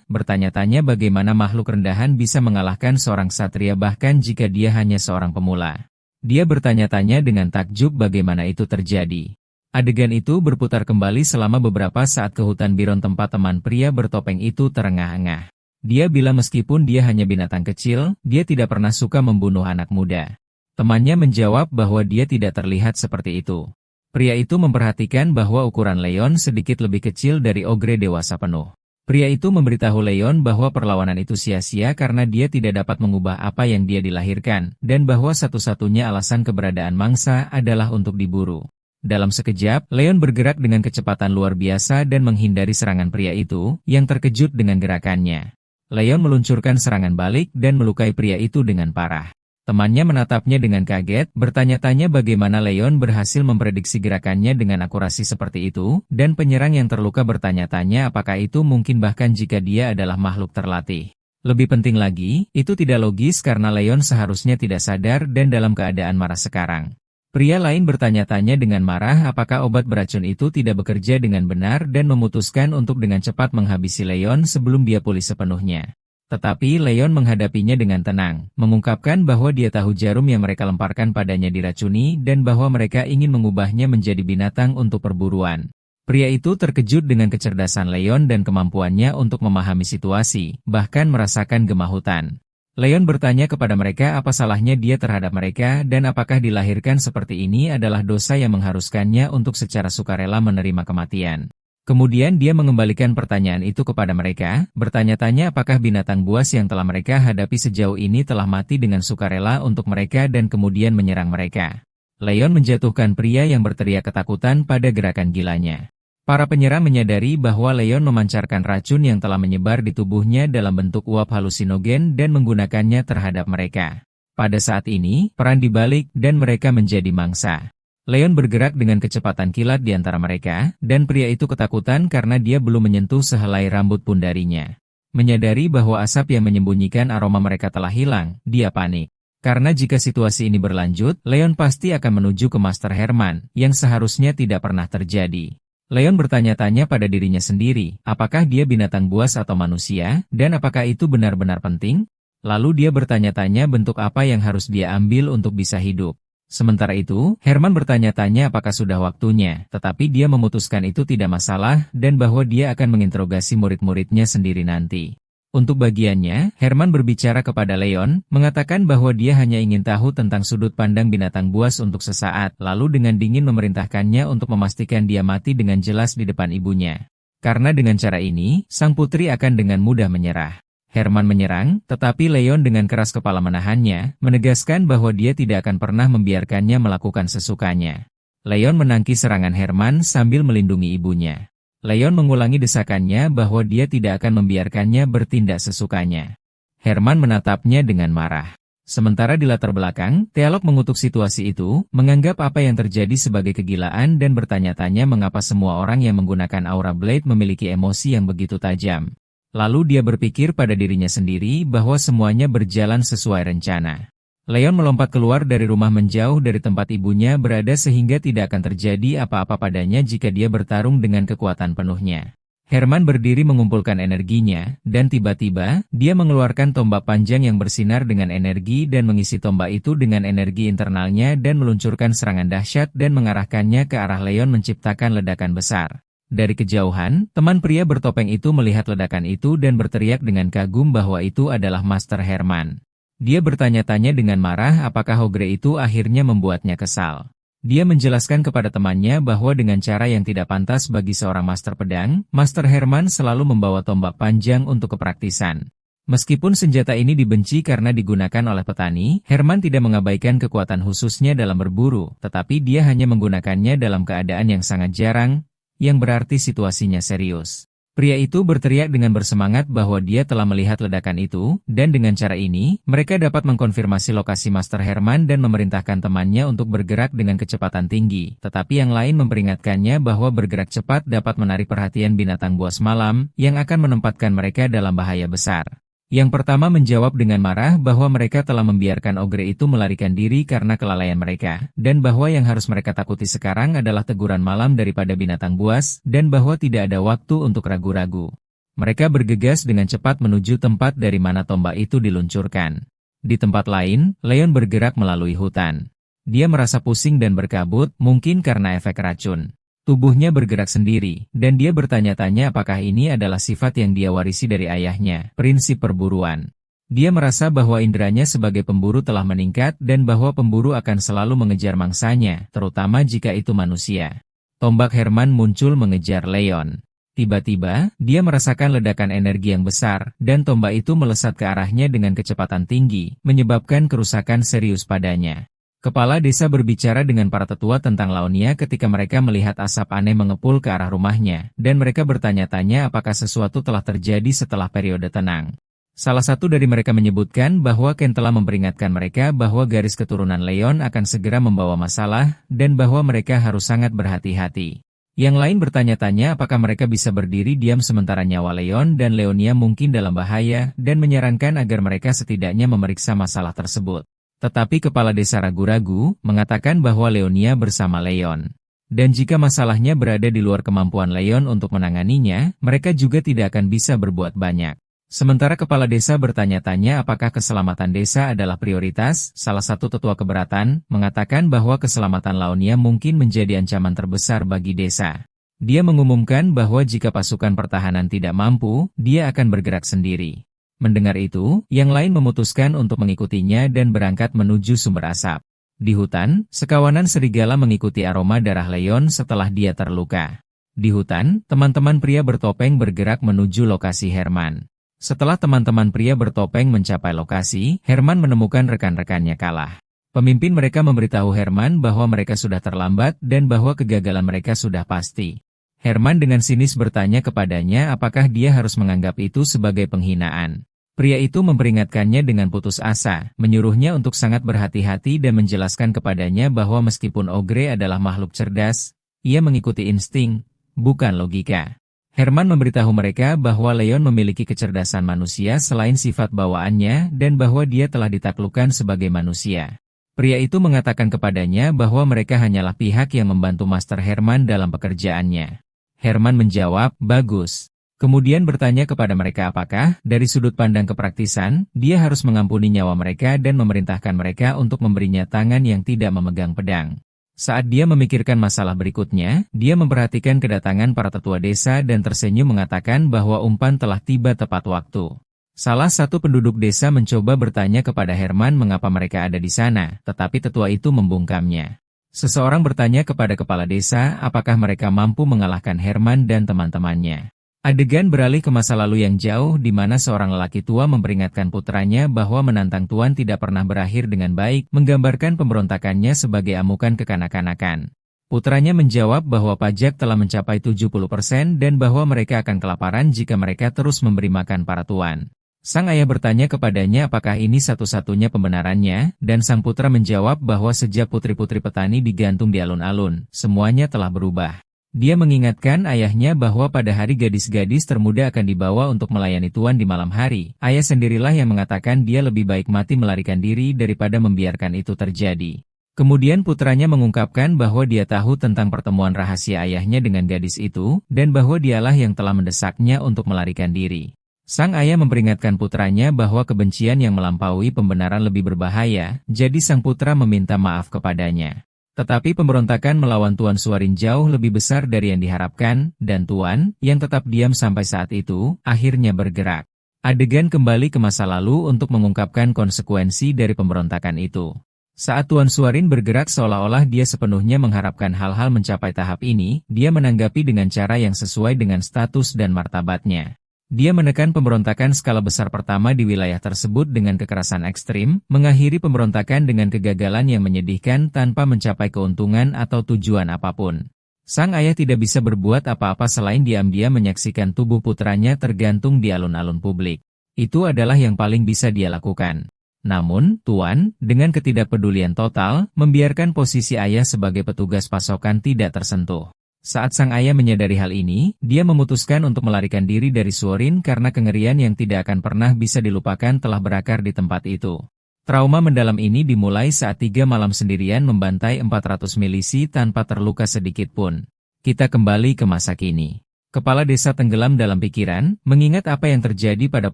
bertanya-tanya bagaimana makhluk rendahan bisa mengalahkan seorang satria bahkan jika dia hanya seorang pemula. Dia bertanya-tanya dengan takjub bagaimana itu terjadi. Adegan itu berputar kembali selama beberapa saat ke hutan Biron tempat teman pria bertopeng itu terengah-engah. Dia bilang meskipun dia hanya binatang kecil, dia tidak pernah suka membunuh anak muda. Temannya menjawab bahwa dia tidak terlihat seperti itu. Pria itu memperhatikan bahwa ukuran Leon sedikit lebih kecil dari ogre dewasa penuh. Pria itu memberitahu Leon bahwa perlawanan itu sia-sia karena dia tidak dapat mengubah apa yang dia dilahirkan, dan bahwa satu-satunya alasan keberadaan mangsa adalah untuk diburu. Dalam sekejap, Leon bergerak dengan kecepatan luar biasa dan menghindari serangan pria itu, yang terkejut dengan gerakannya. Leon meluncurkan serangan balik dan melukai pria itu dengan parah. Temannya menatapnya dengan kaget, bertanya-tanya bagaimana Leon berhasil memprediksi gerakannya dengan akurasi seperti itu, dan penyerang yang terluka bertanya-tanya apakah itu mungkin bahkan jika dia adalah makhluk terlatih. Lebih penting lagi, itu tidak logis karena Leon seharusnya tidak sadar dan dalam keadaan marah sekarang. Pria lain bertanya-tanya dengan marah apakah obat beracun itu tidak bekerja dengan benar dan memutuskan untuk dengan cepat menghabisi Leon sebelum dia pulih sepenuhnya. Tetapi Leon menghadapinya dengan tenang, mengungkapkan bahwa dia tahu jarum yang mereka lemparkan padanya diracuni dan bahwa mereka ingin mengubahnya menjadi binatang untuk perburuan. Pria itu terkejut dengan kecerdasan Leon dan kemampuannya untuk memahami situasi, bahkan merasakan gemahutan. Leon bertanya kepada mereka apa salahnya dia terhadap mereka dan apakah dilahirkan seperti ini adalah dosa yang mengharuskannya untuk secara sukarela menerima kematian. Kemudian dia mengembalikan pertanyaan itu kepada mereka, bertanya-tanya apakah binatang buas yang telah mereka hadapi sejauh ini telah mati dengan sukarela untuk mereka dan kemudian menyerang mereka. Leon menjatuhkan pria yang berteriak ketakutan pada gerakan gilanya. Para penyerang menyadari bahwa Leon memancarkan racun yang telah menyebar di tubuhnya dalam bentuk uap halusinogen dan menggunakannya terhadap mereka. Pada saat ini, peran dibalik dan mereka menjadi mangsa. Leon bergerak dengan kecepatan kilat di antara mereka, dan pria itu ketakutan karena dia belum menyentuh sehelai rambut pun darinya. Menyadari bahwa asap yang menyembunyikan aroma mereka telah hilang, dia panik. Karena jika situasi ini berlanjut, Leon pasti akan menuju ke Master Herman, yang seharusnya tidak pernah terjadi. Leon bertanya-tanya pada dirinya sendiri, apakah dia binatang buas atau manusia, dan apakah itu benar-benar penting? Lalu dia bertanya-tanya bentuk apa yang harus dia ambil untuk bisa hidup. Sementara itu, Herman bertanya-tanya apakah sudah waktunya, tetapi dia memutuskan itu tidak masalah, dan bahwa dia akan menginterogasi murid-muridnya sendiri nanti. Untuk bagiannya, Herman berbicara kepada Leon, mengatakan bahwa dia hanya ingin tahu tentang sudut pandang binatang buas untuk sesaat, lalu dengan dingin memerintahkannya untuk memastikan dia mati dengan jelas di depan ibunya. Karena dengan cara ini, sang putri akan dengan mudah menyerah. Herman menyerang, tetapi Leon dengan keras kepala menahannya, menegaskan bahwa dia tidak akan pernah membiarkannya melakukan sesukanya. Leon menangkis serangan Herman sambil melindungi ibunya. Leon mengulangi desakannya bahwa dia tidak akan membiarkannya bertindak sesukanya. Herman menatapnya dengan marah. Sementara di latar belakang, Teal'c mengutuk situasi itu, menganggap apa yang terjadi sebagai kegilaan dan bertanya-tanya mengapa semua orang yang menggunakan Aura Blade memiliki emosi yang begitu tajam. Lalu dia berpikir pada dirinya sendiri bahwa semuanya berjalan sesuai rencana. Leon melompat keluar dari rumah menjauh dari tempat ibunya berada sehingga tidak akan terjadi apa-apa padanya jika dia bertarung dengan kekuatan penuhnya. Herman berdiri mengumpulkan energinya, dan tiba-tiba, dia mengeluarkan tombak panjang yang bersinar dengan energi dan mengisi tombak itu dengan energi internalnya dan meluncurkan serangan dahsyat dan mengarahkannya ke arah Leon menciptakan ledakan besar. Dari kejauhan, teman pria bertopeng itu melihat ledakan itu dan berteriak dengan kagum bahwa itu adalah Master Herman. Dia bertanya-tanya dengan marah apakah Hogre itu akhirnya membuatnya kesal. Dia menjelaskan kepada temannya bahwa dengan cara yang tidak pantas bagi seorang master pedang, Master Herman selalu membawa tombak panjang untuk kepraktisan. Meskipun senjata ini dibenci karena digunakan oleh petani, Herman tidak mengabaikan kekuatan khususnya dalam berburu, tetapi dia hanya menggunakannya dalam keadaan yang sangat jarang, yang berarti situasinya serius. Pria itu berteriak dengan bersemangat bahwa dia telah melihat ledakan itu, dan dengan cara ini, mereka dapat mengkonfirmasi lokasi Master Herman dan memerintahkan temannya untuk bergerak dengan kecepatan tinggi, tetapi yang lain memperingatkannya bahwa bergerak cepat dapat menarik perhatian binatang buas malam, yang akan menempatkan mereka dalam bahaya besar. Yang pertama menjawab dengan marah bahwa mereka telah membiarkan Ogre itu melarikan diri karena kelalaian mereka, dan bahwa yang harus mereka takuti sekarang adalah teguran malam daripada binatang buas, dan bahwa tidak ada waktu untuk ragu-ragu. Mereka bergegas dengan cepat menuju tempat dari mana tombak itu diluncurkan. Di tempat lain, Leon bergerak melalui hutan. Dia merasa pusing dan berkabut, mungkin karena efek racun. Tubuhnya bergerak sendiri, dan dia bertanya-tanya apakah ini adalah sifat yang dia warisi dari ayahnya, prinsip perburuan. Dia merasa bahwa inderanya sebagai pemburu telah meningkat dan bahwa pemburu akan selalu mengejar mangsanya, terutama jika itu manusia. Tombak Herman muncul mengejar Leon. Tiba-tiba, dia merasakan ledakan energi yang besar, dan tombak itu melesat ke arahnya dengan kecepatan tinggi, menyebabkan kerusakan serius padanya. Kepala desa berbicara dengan para tetua tentang Laonia ketika mereka melihat asap aneh mengepul ke arah rumahnya, dan mereka bertanya-tanya apakah sesuatu telah terjadi setelah periode tenang. Salah satu dari mereka menyebutkan bahwa Ken telah memperingatkan mereka bahwa garis keturunan Leon akan segera membawa masalah, dan bahwa mereka harus sangat berhati-hati. Yang lain bertanya-tanya apakah mereka bisa berdiri diam sementara nyawa Leon dan Leonia mungkin dalam bahaya, dan menyarankan agar mereka setidaknya memeriksa masalah tersebut. Tetapi kepala desa ragu-ragu, mengatakan bahwa Leonia bersama Leon. Dan jika masalahnya berada di luar kemampuan Leon untuk menanganinya, mereka juga tidak akan bisa berbuat banyak. Sementara kepala desa bertanya-tanya apakah keselamatan desa adalah prioritas, salah satu tetua keberatan, mengatakan bahwa keselamatan Laonia mungkin menjadi ancaman terbesar bagi desa. Dia mengumumkan bahwa jika pasukan pertahanan tidak mampu, dia akan bergerak sendiri. Mendengar itu, yang lain memutuskan untuk mengikutinya dan berangkat menuju sumber asap. Di hutan, sekawanan serigala mengikuti aroma darah Leon setelah dia terluka. Di hutan, teman-teman pria bertopeng bergerak menuju lokasi Herman. Setelah teman-teman pria bertopeng mencapai lokasi, Herman menemukan rekan-rekannya kalah. Pemimpin mereka memberitahu Herman bahwa mereka sudah terlambat dan bahwa kegagalan mereka sudah pasti. Herman dengan sinis bertanya kepadanya apakah dia harus menganggap itu sebagai penghinaan. Pria itu memperingatkannya dengan putus asa, menyuruhnya untuk sangat berhati-hati dan menjelaskan kepadanya bahwa meskipun ogre adalah makhluk cerdas, ia mengikuti insting, bukan logika. Herman memberitahu mereka bahwa Leon memiliki kecerdasan manusia selain sifat bawaannya dan bahwa dia telah ditaklukkan sebagai manusia. Pria itu mengatakan kepadanya bahwa mereka hanyalah pihak yang membantu Master Herman dalam pekerjaannya. Herman menjawab, bagus. Kemudian bertanya kepada mereka apakah, dari sudut pandang kepraktisan, dia harus mengampuni nyawa mereka dan memerintahkan mereka untuk memberinya tangan yang tidak memegang pedang. Saat dia memikirkan masalah berikutnya, dia memperhatikan kedatangan para tetua desa dan tersenyum mengatakan bahwa umpan telah tiba tepat waktu. Salah satu penduduk desa mencoba bertanya kepada Herman mengapa mereka ada di sana, tetapi tetua itu membungkamnya. Seseorang bertanya kepada kepala desa apakah mereka mampu mengalahkan Herman dan teman-temannya. Adegan beralih ke masa lalu yang jauh di mana seorang lelaki tua memperingatkan putranya bahwa menantang tuan tidak pernah berakhir dengan baik, menggambarkan pemberontakannya sebagai amukan kekanak-kanakan. Putranya menjawab bahwa pajak telah mencapai 70% dan bahwa mereka akan kelaparan jika mereka terus memberi makan para tuan. Sang ayah bertanya kepadanya apakah ini satu-satunya pembenarannya, dan sang putra menjawab bahwa sejak putri-putri petani digantung di alun-alun, semuanya telah berubah. Dia mengingatkan ayahnya bahwa pada hari gadis-gadis termuda akan dibawa untuk melayani tuan di malam hari. Ayah sendirilah yang mengatakan dia lebih baik mati melarikan diri daripada membiarkan itu terjadi. Kemudian putranya mengungkapkan bahwa dia tahu tentang pertemuan rahasia ayahnya dengan gadis itu, dan bahwa dialah yang telah mendesaknya untuk melarikan diri. Sang ayah memperingatkan putranya bahwa kebencian yang melampaui pembenaran lebih berbahaya, jadi sang putra meminta maaf kepadanya. Tetapi pemberontakan melawan Tuan Suarin jauh lebih besar dari yang diharapkan, dan Tuan, yang tetap diam sampai saat itu, akhirnya bergerak. Adegan kembali ke masa lalu untuk mengungkapkan konsekuensi dari pemberontakan itu. Saat Tuan Suarin bergerak seolah-olah dia sepenuhnya mengharapkan hal-hal mencapai tahap ini, dia menanggapi dengan cara yang sesuai dengan status dan martabatnya. Dia menekan pemberontakan skala besar pertama di wilayah tersebut dengan kekerasan ekstrim, mengakhiri pemberontakan dengan kegagalan yang menyedihkan tanpa mencapai keuntungan atau tujuan apapun. Sang ayah tidak bisa berbuat apa-apa selain diam-diam menyaksikan tubuh putranya tergantung di alun-alun publik. Itu adalah yang paling bisa dia lakukan. Namun, Tuan, dengan ketidakpedulian total, membiarkan posisi ayah sebagai petugas pasokan tidak tersentuh. Saat sang ayah menyadari hal ini, dia memutuskan untuk melarikan diri dari Suorin karena kengerian yang tidak akan pernah bisa dilupakan telah berakar di tempat itu. Trauma mendalam ini dimulai saat 3 malam sendirian membantai 400 milisi tanpa terluka sedikit pun. Kita kembali ke masa kini. Kepala desa tenggelam dalam pikiran, mengingat apa yang terjadi pada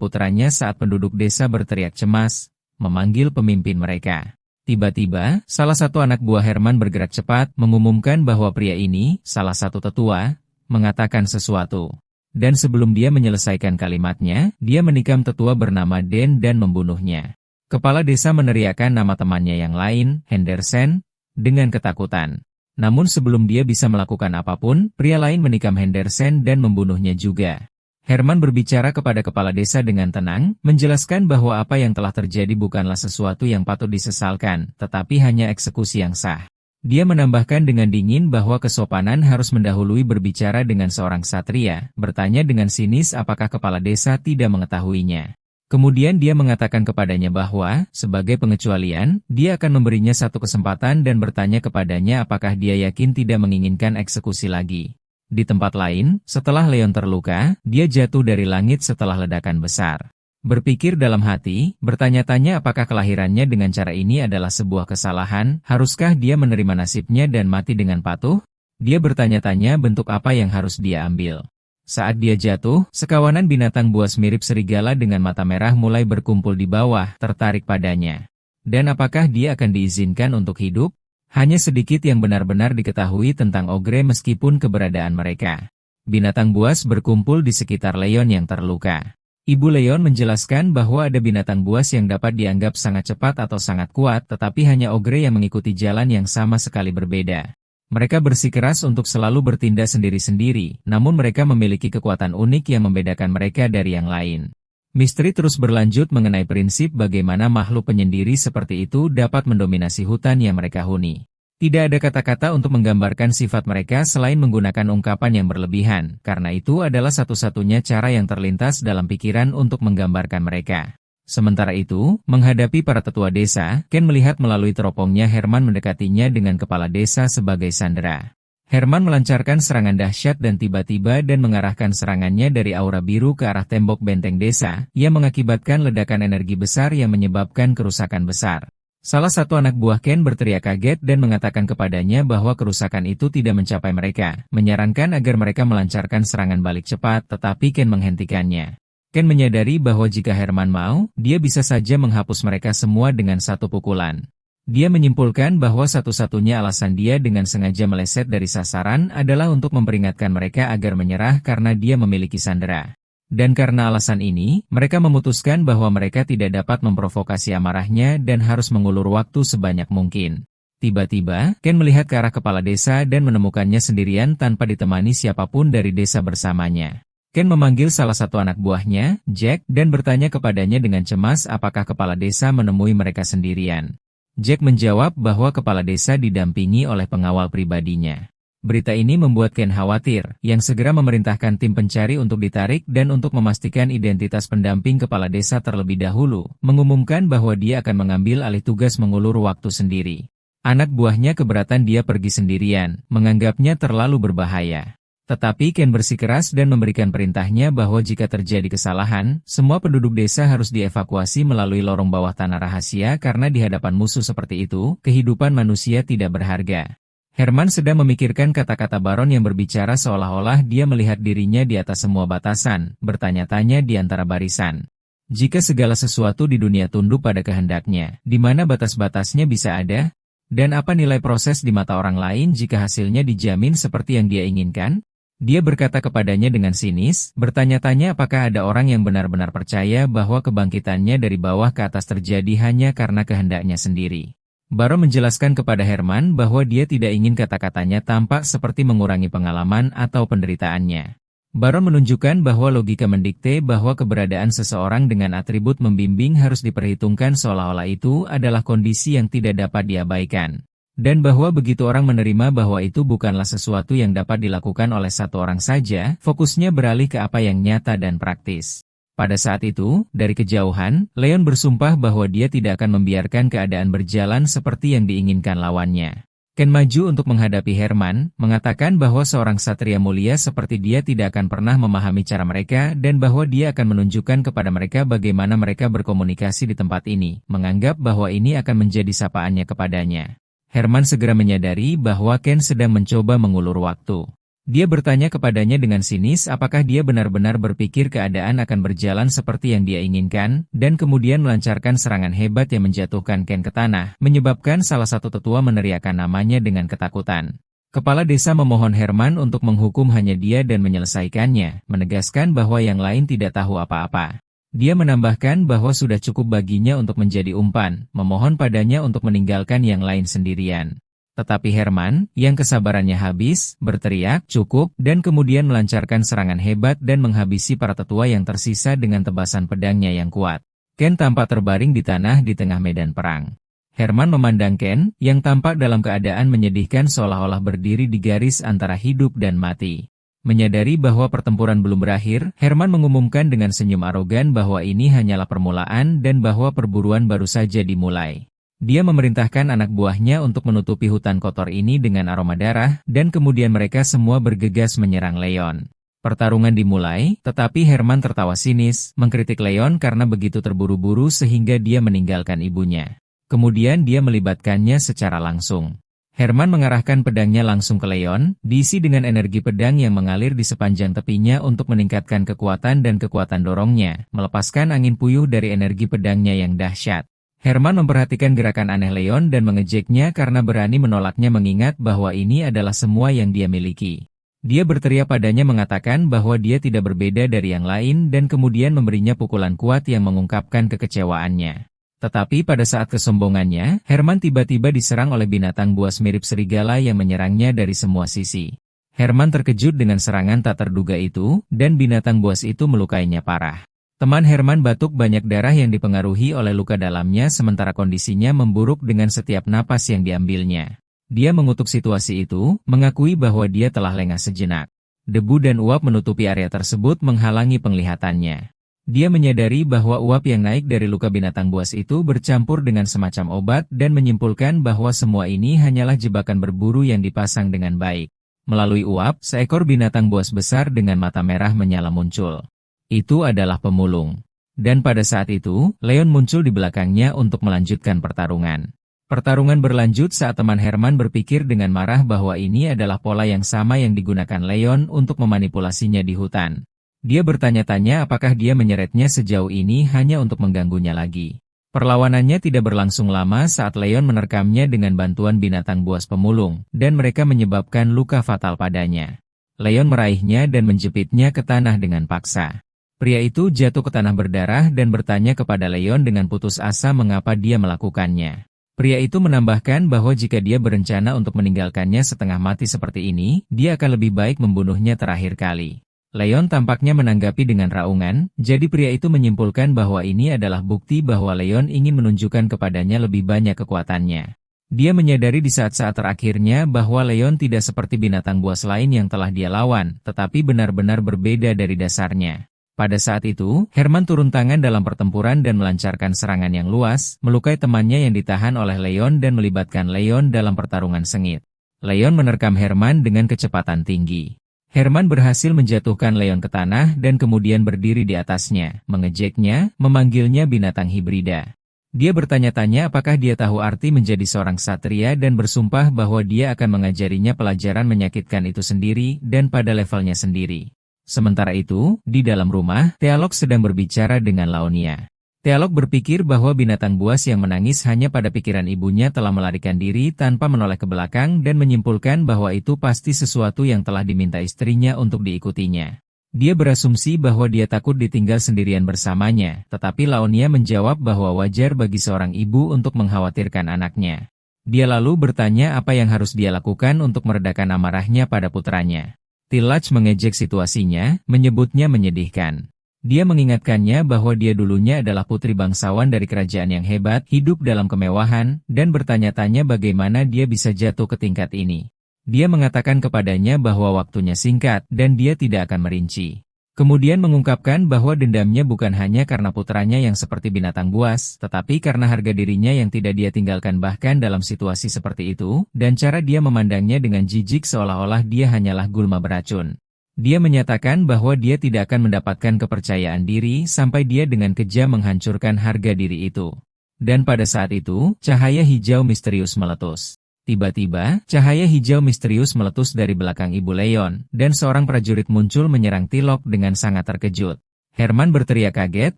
putranya saat penduduk desa berteriak cemas, memanggil pemimpin mereka. Tiba-tiba, salah satu anak buah Herman bergerak cepat, mengumumkan bahwa pria ini, salah satu tetua, mengatakan sesuatu. Dan sebelum dia menyelesaikan kalimatnya, dia menikam tetua bernama Den dan membunuhnya. Kepala desa meneriakkan nama temannya yang lain, Henderson, dengan ketakutan. Namun sebelum dia bisa melakukan apapun, pria lain menikam Henderson dan membunuhnya juga. Herman berbicara kepada kepala desa dengan tenang, menjelaskan bahwa apa yang telah terjadi bukanlah sesuatu yang patut disesalkan, tetapi hanya eksekusi yang sah. Dia menambahkan dengan dingin bahwa kesopanan harus mendahului berbicara dengan seorang ksatria, bertanya dengan sinis apakah kepala desa tidak mengetahuinya. Kemudian dia mengatakan kepadanya bahwa, sebagai pengecualian, dia akan memberinya satu kesempatan dan bertanya kepadanya apakah dia yakin tidak menginginkan eksekusi lagi. Di tempat lain, setelah Leon terluka, dia jatuh dari langit setelah ledakan besar. Berpikir dalam hati, bertanya-tanya apakah kelahirannya dengan cara ini adalah sebuah kesalahan, haruskah dia menerima nasibnya dan mati dengan patuh? Dia bertanya-tanya bentuk apa yang harus dia ambil. Saat dia jatuh, sekawanan binatang buas mirip serigala dengan mata merah mulai berkumpul di bawah, tertarik padanya. Dan apakah dia akan diizinkan untuk hidup? Hanya sedikit yang benar-benar diketahui tentang ogre meskipun keberadaan mereka. Binatang buas berkumpul di sekitar Leon yang terluka. Ibu Leon menjelaskan bahwa ada binatang buas yang dapat dianggap sangat cepat atau sangat kuat, tetapi hanya ogre yang mengikuti jalan yang sama sekali berbeda. Mereka bersikeras untuk selalu bertindak sendiri-sendiri, namun mereka memiliki kekuatan unik yang membedakan mereka dari yang lain. Misteri terus berlanjut mengenai prinsip bagaimana makhluk penyendiri seperti itu dapat mendominasi hutan yang mereka huni. Tidak ada kata-kata untuk menggambarkan sifat mereka selain menggunakan ungkapan yang berlebihan, karena itu adalah satu-satunya cara yang terlintas dalam pikiran untuk menggambarkan mereka. Sementara itu, menghadapi para tetua desa, Ken melihat melalui teropongnya Herman mendekatinya dengan kepala desa sebagai sandera. Herman melancarkan serangan dahsyat dan tiba-tiba dan mengarahkan serangannya dari aura biru ke arah tembok benteng desa, yang mengakibatkan ledakan energi besar yang menyebabkan kerusakan besar. Salah satu anak buah Ken berteriak kaget dan mengatakan kepadanya bahwa kerusakan itu tidak mencapai mereka, menyarankan agar mereka melancarkan serangan balik cepat, tetapi Ken menghentikannya. Ken menyadari bahwa jika Herman mau, dia bisa saja menghapus mereka semua dengan satu pukulan. Dia menyimpulkan bahwa satu-satunya alasan dia dengan sengaja meleset dari sasaran adalah untuk memperingatkan mereka agar menyerah karena dia memiliki sandera. Dan karena alasan ini, mereka memutuskan bahwa mereka tidak dapat memprovokasi amarahnya dan harus mengulur waktu sebanyak mungkin. Tiba-tiba, Ken melihat ke arah kepala desa dan menemukannya sendirian tanpa ditemani siapapun dari desa bersamanya. Ken memanggil salah satu anak buahnya, Jack, dan bertanya kepadanya dengan cemas apakah kepala desa menemui mereka sendirian. Jack menjawab bahwa kepala desa didampingi oleh pengawal pribadinya. Berita ini membuat Ken khawatir, yang segera memerintahkan tim pencari untuk ditarik dan untuk memastikan identitas pendamping kepala desa terlebih dahulu, mengumumkan bahwa dia akan mengambil alih tugas mengulur waktu sendiri. Anak buahnya keberatan dia pergi sendirian, menganggapnya terlalu berbahaya. Tetapi Ken bersikeras dan memberikan perintahnya bahwa jika terjadi kesalahan, semua penduduk desa harus dievakuasi melalui lorong bawah tanah rahasia karena di hadapan musuh seperti itu, kehidupan manusia tidak berharga. Herman sedang memikirkan kata-kata Baron yang berbicara seolah-olah dia melihat dirinya di atas semua batasan, bertanya-tanya di antara barisan. Jika segala sesuatu di dunia tunduk pada kehendaknya, di mana batas-batasnya bisa ada? Dan apa nilai proses di mata orang lain jika hasilnya dijamin seperti yang dia inginkan? Dia berkata kepadanya dengan sinis, bertanya-tanya apakah ada orang yang benar-benar percaya bahwa kebangkitannya dari bawah ke atas terjadi hanya karena kehendaknya sendiri. Baron menjelaskan kepada Herman bahwa dia tidak ingin kata-katanya tampak seperti mengurangi pengalaman atau penderitaannya. Baron menunjukkan bahwa logika mendikte bahwa keberadaan seseorang dengan atribut membimbing harus diperhitungkan seolah-olah itu adalah kondisi yang tidak dapat diabaikan. Dan bahwa begitu orang menerima bahwa itu bukanlah sesuatu yang dapat dilakukan oleh satu orang saja, fokusnya beralih ke apa yang nyata dan praktis. Pada saat itu, dari kejauhan, Leon bersumpah bahwa dia tidak akan membiarkan keadaan berjalan seperti yang diinginkan lawannya. Ken maju untuk menghadapi Herman, mengatakan bahwa seorang satria mulia seperti dia tidak akan pernah memahami cara mereka dan bahwa dia akan menunjukkan kepada mereka bagaimana mereka berkomunikasi di tempat ini, menganggap bahwa ini akan menjadi sapaannya kepadanya. Herman segera menyadari bahwa Ken sedang mencoba mengulur waktu. Dia bertanya kepadanya dengan sinis apakah dia benar-benar berpikir keadaan akan berjalan seperti yang dia inginkan, dan kemudian melancarkan serangan hebat yang menjatuhkan Ken ke tanah, menyebabkan salah satu tetua meneriakkan namanya dengan ketakutan. Kepala desa memohon Herman untuk menghukum hanya dia dan menyelesaikannya, menegaskan bahwa yang lain tidak tahu apa-apa. Dia menambahkan bahwa sudah cukup baginya untuk menjadi umpan, memohon padanya untuk meninggalkan yang lain sendirian. Tetapi Herman, yang kesabarannya habis, berteriak, cukup, dan kemudian melancarkan serangan hebat dan menghabisi para tetua yang tersisa dengan tebasan pedangnya yang kuat. Ken tampak terbaring di tanah di tengah medan perang. Herman memandang Ken, yang tampak dalam keadaan menyedihkan seolah-olah berdiri di garis antara hidup dan mati. Menyadari bahwa pertempuran belum berakhir, Herman mengumumkan dengan senyum arogan bahwa ini hanyalah permulaan dan bahwa perburuan baru saja dimulai. Dia memerintahkan anak buahnya untuk menutupi hutan kotor ini dengan aroma darah, dan kemudian mereka semua bergegas menyerang Leon. Pertarungan dimulai, tetapi Herman tertawa sinis, mengkritik Leon karena begitu terburu-buru sehingga dia meninggalkan ibunya. Kemudian dia melibatkannya secara langsung. Herman mengarahkan pedangnya langsung ke Leon, diisi dengan energi pedang yang mengalir di sepanjang tepinya untuk meningkatkan kekuatan dan kekuatan dorongnya, melepaskan angin puyuh dari energi pedangnya yang dahsyat. Herman memperhatikan gerakan aneh Leon dan mengejeknya karena berani menolaknya mengingat bahwa ini adalah semua yang dia miliki. Dia berteriak padanya mengatakan bahwa dia tidak berbeda dari yang lain dan kemudian memberinya pukulan kuat yang mengungkapkan kekecewaannya. Tetapi pada saat kesombongannya, Herman tiba-tiba diserang oleh binatang buas mirip serigala yang menyerangnya dari semua sisi. Herman terkejut dengan serangan tak terduga itu, dan binatang buas itu melukainya parah. Teman Herman batuk banyak darah yang dipengaruhi oleh luka dalamnya sementara kondisinya memburuk dengan setiap napas yang diambilnya. Dia mengutuk situasi itu, mengakui bahwa dia telah lengah sejenak. Debu dan uap menutupi area tersebut menghalangi penglihatannya. Dia menyadari bahwa uap yang naik dari luka binatang buas itu bercampur dengan semacam obat dan menyimpulkan bahwa semua ini hanyalah jebakan berburu yang dipasang dengan baik. Melalui uap, seekor binatang buas besar dengan mata merah menyala muncul. Itu adalah pemulung. Dan pada saat itu, Leon muncul di belakangnya untuk melanjutkan pertarungan. Pertarungan berlanjut saat teman Herman berpikir dengan marah bahwa ini adalah pola yang sama yang digunakan Leon untuk memanipulasinya di hutan. Dia bertanya-tanya apakah dia menyeretnya sejauh ini hanya untuk mengganggunya lagi. Perlawanannya tidak berlangsung lama saat Leon menerkamnya dengan bantuan binatang buas pemulung, dan mereka menyebabkan luka fatal padanya. Leon meraihnya dan menjepitnya ke tanah dengan paksa. Pria itu jatuh ke tanah berdarah dan bertanya kepada Leon dengan putus asa mengapa dia melakukannya. Pria itu menambahkan bahwa jika dia berencana untuk meninggalkannya setengah mati seperti ini, dia akan lebih baik membunuhnya terakhir kali. Leon tampaknya menanggapi dengan raungan, jadi pria itu menyimpulkan bahwa ini adalah bukti bahwa Leon ingin menunjukkan kepadanya lebih banyak kekuatannya. Dia menyadari di saat-saat terakhirnya bahwa Leon tidak seperti binatang buas lain yang telah dia lawan, tetapi benar-benar berbeda dari dasarnya. Pada saat itu, Herman turun tangan dalam pertempuran dan melancarkan serangan yang luas, melukai temannya yang ditahan oleh Leon dan melibatkan Leon dalam pertarungan sengit. Leon menerkam Herman dengan kecepatan tinggi. Herman berhasil menjatuhkan Leon ke tanah dan kemudian berdiri di atasnya, mengejeknya, memanggilnya binatang hibrida. Dia bertanya-tanya apakah dia tahu arti menjadi seorang ksatria dan bersumpah bahwa dia akan mengajarinya pelajaran menyakitkan itu sendiri dan pada levelnya sendiri. Sementara itu, di dalam rumah, Teal'c sedang berbicara dengan Laonia. Teal'c berpikir bahwa binatang buas yang menangis hanya pada pikiran ibunya telah melarikan diri tanpa menoleh ke belakang dan menyimpulkan bahwa itu pasti sesuatu yang telah diminta istrinya untuk diikutinya. Dia berasumsi bahwa dia takut ditinggal sendirian bersamanya, tetapi Laonia menjawab bahwa wajar bagi seorang ibu untuk mengkhawatirkan anaknya. Dia lalu bertanya apa yang harus dia lakukan untuk meredakan amarahnya pada putranya. Teal'c mengejek situasinya, menyebutnya menyedihkan. Dia mengingatkannya bahwa dia dulunya adalah putri bangsawan dari kerajaan yang hebat, hidup dalam kemewahan, dan bertanya-tanya bagaimana dia bisa jatuh ke tingkat ini. Dia mengatakan kepadanya bahwa waktunya singkat, dan dia tidak akan merinci. Kemudian mengungkapkan bahwa dendamnya bukan hanya karena putranya yang seperti binatang buas, tetapi karena harga dirinya yang tidak dia tinggalkan bahkan dalam situasi seperti itu, dan cara dia memandangnya dengan jijik seolah-olah dia hanyalah gulma beracun. Dia menyatakan bahwa dia tidak akan mendapatkan kepercayaan diri sampai dia dengan kejam menghancurkan harga diri itu. Dan pada saat itu, cahaya hijau misterius meletus. Tiba-tiba, cahaya hijau misterius meletus dari belakang Ibu Leon, dan seorang prajurit muncul menyerang Teal'c dengan sangat terkejut. Herman berteriak kaget,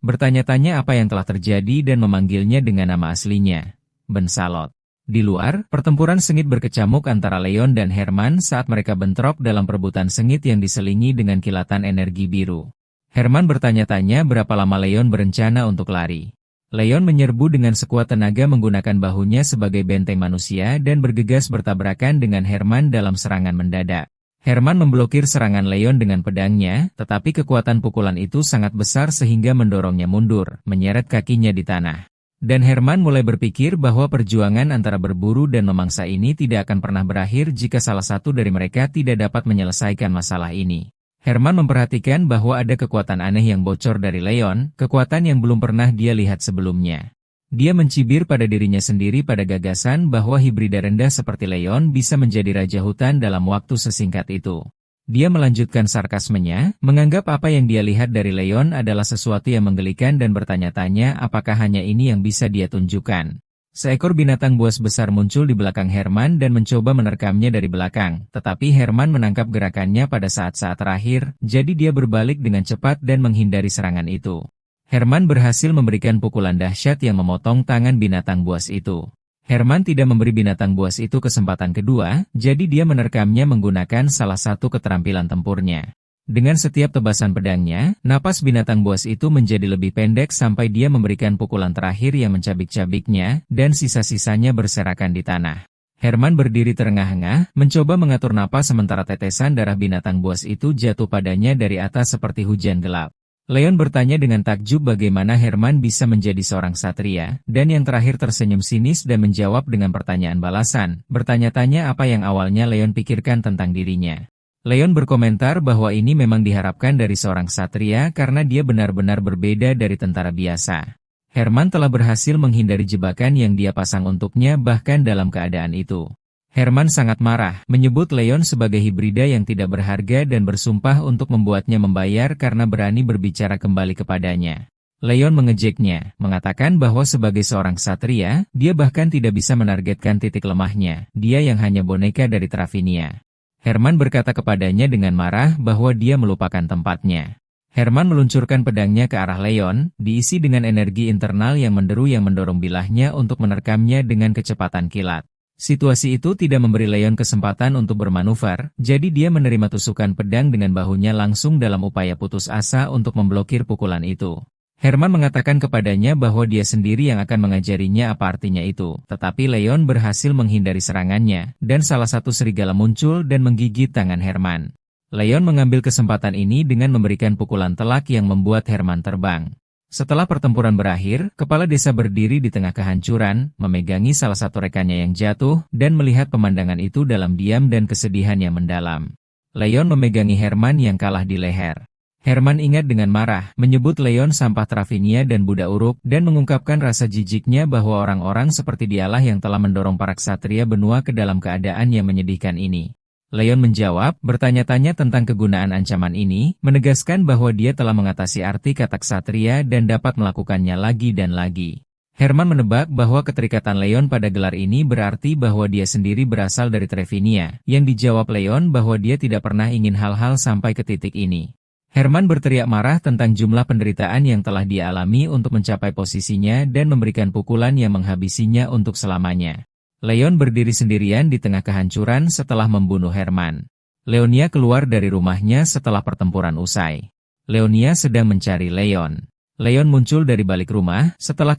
bertanya-tanya apa yang telah terjadi dan memanggilnya dengan nama aslinya, Bensalot. Di luar, pertempuran sengit berkecamuk antara Leon dan Herman saat mereka bentrok dalam perebutan sengit yang diselingi dengan kilatan energi biru. Herman bertanya-tanya berapa lama Leon berencana untuk lari. Leon menyerbu dengan sekuat tenaga menggunakan bahunya sebagai benteng manusia dan bergegas bertabrakan dengan Herman dalam serangan mendadak. Herman memblokir serangan Leon dengan pedangnya, tetapi kekuatan pukulan itu sangat besar sehingga mendorongnya mundur, menyeret kakinya di tanah. Dan Herman mulai berpikir bahwa perjuangan antara berburu dan memangsa ini tidak akan pernah berakhir jika salah satu dari mereka tidak dapat menyelesaikan masalah ini. Herman memperhatikan bahwa ada kekuatan aneh yang bocor dari Leon, kekuatan yang belum pernah dia lihat sebelumnya. Dia mencibir pada dirinya sendiri pada gagasan bahwa hibrida rendah seperti Leon bisa menjadi raja hutan dalam waktu sesingkat itu. Dia melanjutkan sarkasmenya, menganggap apa yang dia lihat dari Leon adalah sesuatu yang menggelikan dan bertanya-tanya apakah hanya ini yang bisa dia tunjukkan. Seekor binatang buas besar muncul di belakang Herman dan mencoba menerkamnya dari belakang, tetapi Herman menangkap gerakannya pada saat-saat terakhir, jadi dia berbalik dengan cepat dan menghindari serangan itu. Herman berhasil memberikan pukulan dahsyat yang memotong tangan binatang buas itu. Herman tidak memberi binatang buas itu kesempatan kedua, jadi dia menerkamnya menggunakan salah satu keterampilan tempurnya. Dengan setiap tebasan pedangnya, napas binatang buas itu menjadi lebih pendek sampai dia memberikan pukulan terakhir yang mencabik-cabiknya, dan sisa-sisanya berserakan di tanah. Herman berdiri terengah-engah, mencoba mengatur napas sementara tetesan darah binatang buas itu jatuh padanya dari atas seperti hujan gelap. Leon bertanya dengan takjub bagaimana Herman bisa menjadi seorang satria, dan yang terakhir tersenyum sinis dan menjawab dengan pertanyaan balasan, bertanya-tanya apa yang awalnya Leon pikirkan tentang dirinya. Leon berkomentar bahwa ini memang diharapkan dari seorang satria karena dia benar-benar berbeda dari tentara biasa. Herman telah berhasil menghindari jebakan yang dia pasang untuknya bahkan dalam keadaan itu. Herman sangat marah, menyebut Leon sebagai hibrida yang tidak berharga dan bersumpah untuk membuatnya membayar karena berani berbicara kembali kepadanya. Leon mengejeknya, mengatakan bahwa sebagai seorang satria, dia bahkan tidak bisa menargetkan titik lemahnya, dia yang hanya boneka dari Travinia. Herman berkata kepadanya dengan marah bahwa dia melupakan tempatnya. Herman meluncurkan pedangnya ke arah Leon, diisi dengan energi internal yang menderu yang mendorong bilahnya untuk menerkamnya dengan kecepatan kilat. Situasi itu tidak memberi Leon kesempatan untuk bermanuver, jadi dia menerima tusukan pedang dengan bahunya langsung dalam upaya putus asa untuk memblokir pukulan itu. Herman mengatakan kepadanya bahwa dia sendiri yang akan mengajarinya apa artinya itu, tetapi Leon berhasil menghindari serangannya, dan salah satu serigala muncul dan menggigit tangan Herman. Leon mengambil kesempatan ini dengan memberikan pukulan telak yang membuat Herman terbang. Setelah pertempuran berakhir, kepala desa berdiri di tengah kehancuran, memegangi salah satu rekannya yang jatuh, dan melihat pemandangan itu dalam diam dan kesedihan yang mendalam. Leon memegangi Herman yang kalah di leher. Herman ingat dengan marah, menyebut Leon sampah Travinia dan budak uruk, dan mengungkapkan rasa jijiknya bahwa orang-orang seperti dialah yang telah mendorong para ksatria benua ke dalam keadaan yang menyedihkan ini. Leon menjawab, bertanya-tanya tentang kegunaan ancaman ini, menegaskan bahwa dia telah mengatasi arti kata ksatria dan dapat melakukannya lagi dan lagi. Herman menebak bahwa keterikatan Leon pada gelar ini berarti bahwa dia sendiri berasal dari Travinia, yang dijawab Leon bahwa dia tidak pernah ingin hal-hal sampai ke titik ini. Herman berteriak marah tentang jumlah penderitaan yang telah dia alami untuk mencapai posisinya dan memberikan pukulan yang menghabisinya untuk selamanya. Leon berdiri sendirian di tengah kehancuran setelah membunuh Herman. Leonia keluar dari rumahnya setelah pertempuran usai. Leonia sedang mencari Leon. Leon muncul dari balik rumah, setelah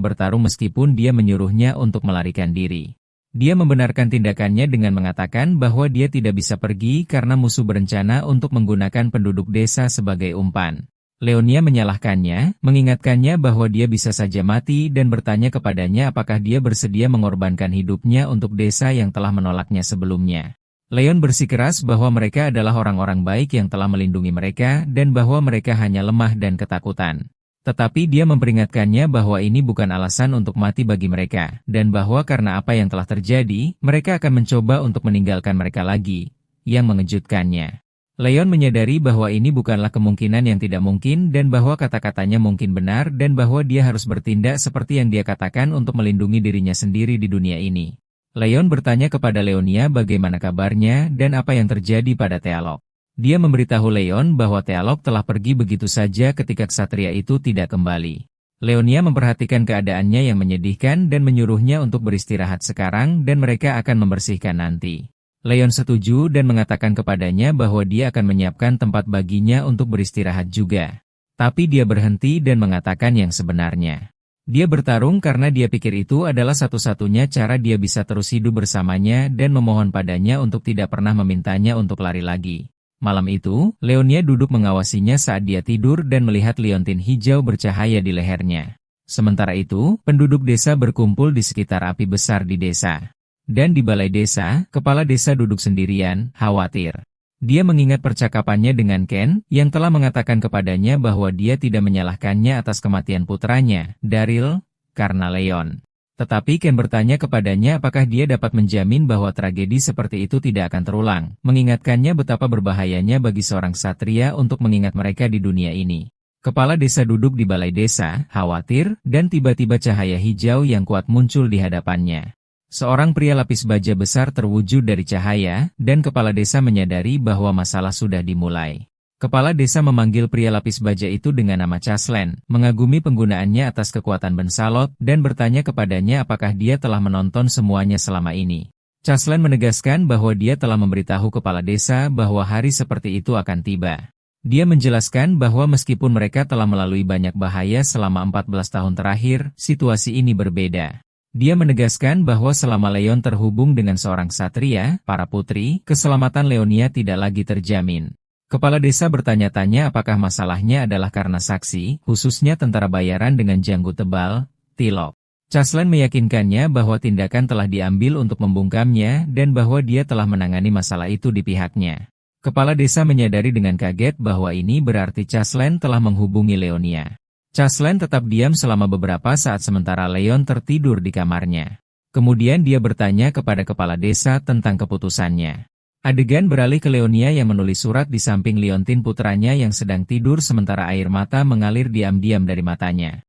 bertarung meskipun dia menyuruhnya untuk melarikan diri. Dia membenarkan tindakannya dengan mengatakan bahwa dia tidak bisa pergi karena musuh berencana untuk menggunakan penduduk desa sebagai umpan. Leonia menyalahkannya, mengingatkannya bahwa dia bisa saja mati dan bertanya kepadanya apakah dia bersedia mengorbankan hidupnya untuk desa yang telah menolaknya sebelumnya. Leon bersikeras bahwa mereka adalah orang-orang baik yang telah melindungi mereka dan bahwa mereka hanya lemah dan ketakutan. Tetapi dia memperingatkannya bahwa ini bukan alasan untuk mati bagi mereka, dan bahwa karena apa yang telah terjadi, mereka akan mencoba untuk meninggalkan mereka lagi, yang mengejutkannya. Leon menyadari bahwa ini bukanlah kemungkinan yang tidak mungkin dan bahwa kata-katanya mungkin benar dan bahwa dia harus bertindak seperti yang dia katakan untuk melindungi dirinya sendiri di dunia ini. Leon bertanya kepada Leonia bagaimana kabarnya dan apa yang terjadi pada Tealok. Dia memberitahu Leon bahwa Tealok telah pergi begitu saja ketika ksatria itu tidak kembali. Leonia memperhatikan keadaannya yang menyedihkan dan menyuruhnya untuk beristirahat sekarang dan mereka akan membersihkan nanti. Leon setuju dan mengatakan kepadanya bahwa dia akan menyiapkan tempat baginya untuk beristirahat juga. Tapi dia berhenti dan mengatakan yang sebenarnya. Dia bertarung karena dia pikir itu adalah satu-satunya cara dia bisa terus hidup bersamanya dan memohon padanya untuk tidak pernah memintanya untuk lari lagi. Malam itu, Leonia duduk mengawasinya saat dia tidur dan melihat liontin hijau bercahaya di lehernya. Sementara itu, penduduk desa berkumpul di sekitar api besar di desa. Dan di balai desa, kepala desa duduk sendirian, khawatir. Dia mengingat percakapannya dengan Ken, yang telah mengatakan kepadanya bahwa dia tidak menyalahkannya atas kematian putranya, Daryl, karena Leon. Tetapi Ken bertanya kepadanya apakah dia dapat menjamin bahwa tragedi seperti itu tidak akan terulang, mengingatkannya betapa berbahayanya bagi seorang ksatria untuk mengingat mereka di dunia ini. Kepala desa duduk di balai desa, khawatir, dan tiba-tiba cahaya hijau yang kuat muncul di hadapannya. Seorang pria lapis baja besar terwujud dari cahaya, dan kepala desa menyadari bahwa masalah sudah dimulai. Kepala desa memanggil pria lapis baja itu dengan nama Chaslen, mengagumi penggunaannya atas kekuatan Bensalot, dan bertanya kepadanya apakah dia telah menonton semuanya selama ini. Chaslen menegaskan bahwa dia telah memberitahu kepala desa bahwa hari seperti itu akan tiba. Dia menjelaskan bahwa meskipun mereka telah melalui banyak bahaya selama 14 tahun terakhir, situasi ini berbeda. Dia menegaskan bahwa selama Leon terhubung dengan seorang ksatria, para putri, keselamatan Leonia tidak lagi terjamin. Kepala desa bertanya-tanya apakah masalahnya adalah karena saksi, khususnya tentara bayaran dengan janggut tebal, Tilok. Chaslen meyakinkannya bahwa tindakan telah diambil untuk membungkamnya dan bahwa dia telah menangani masalah itu di pihaknya. Kepala desa menyadari dengan kaget bahwa ini berarti Chaslen telah menghubungi Leonia. Chaslen tetap diam selama beberapa saat sementara Leon tertidur di kamarnya. Kemudian dia bertanya kepada kepala desa tentang keputusannya. Adegan beralih ke Leonia yang menulis surat di samping Leontin putranya yang sedang tidur sementara air mata mengalir diam-diam dari matanya.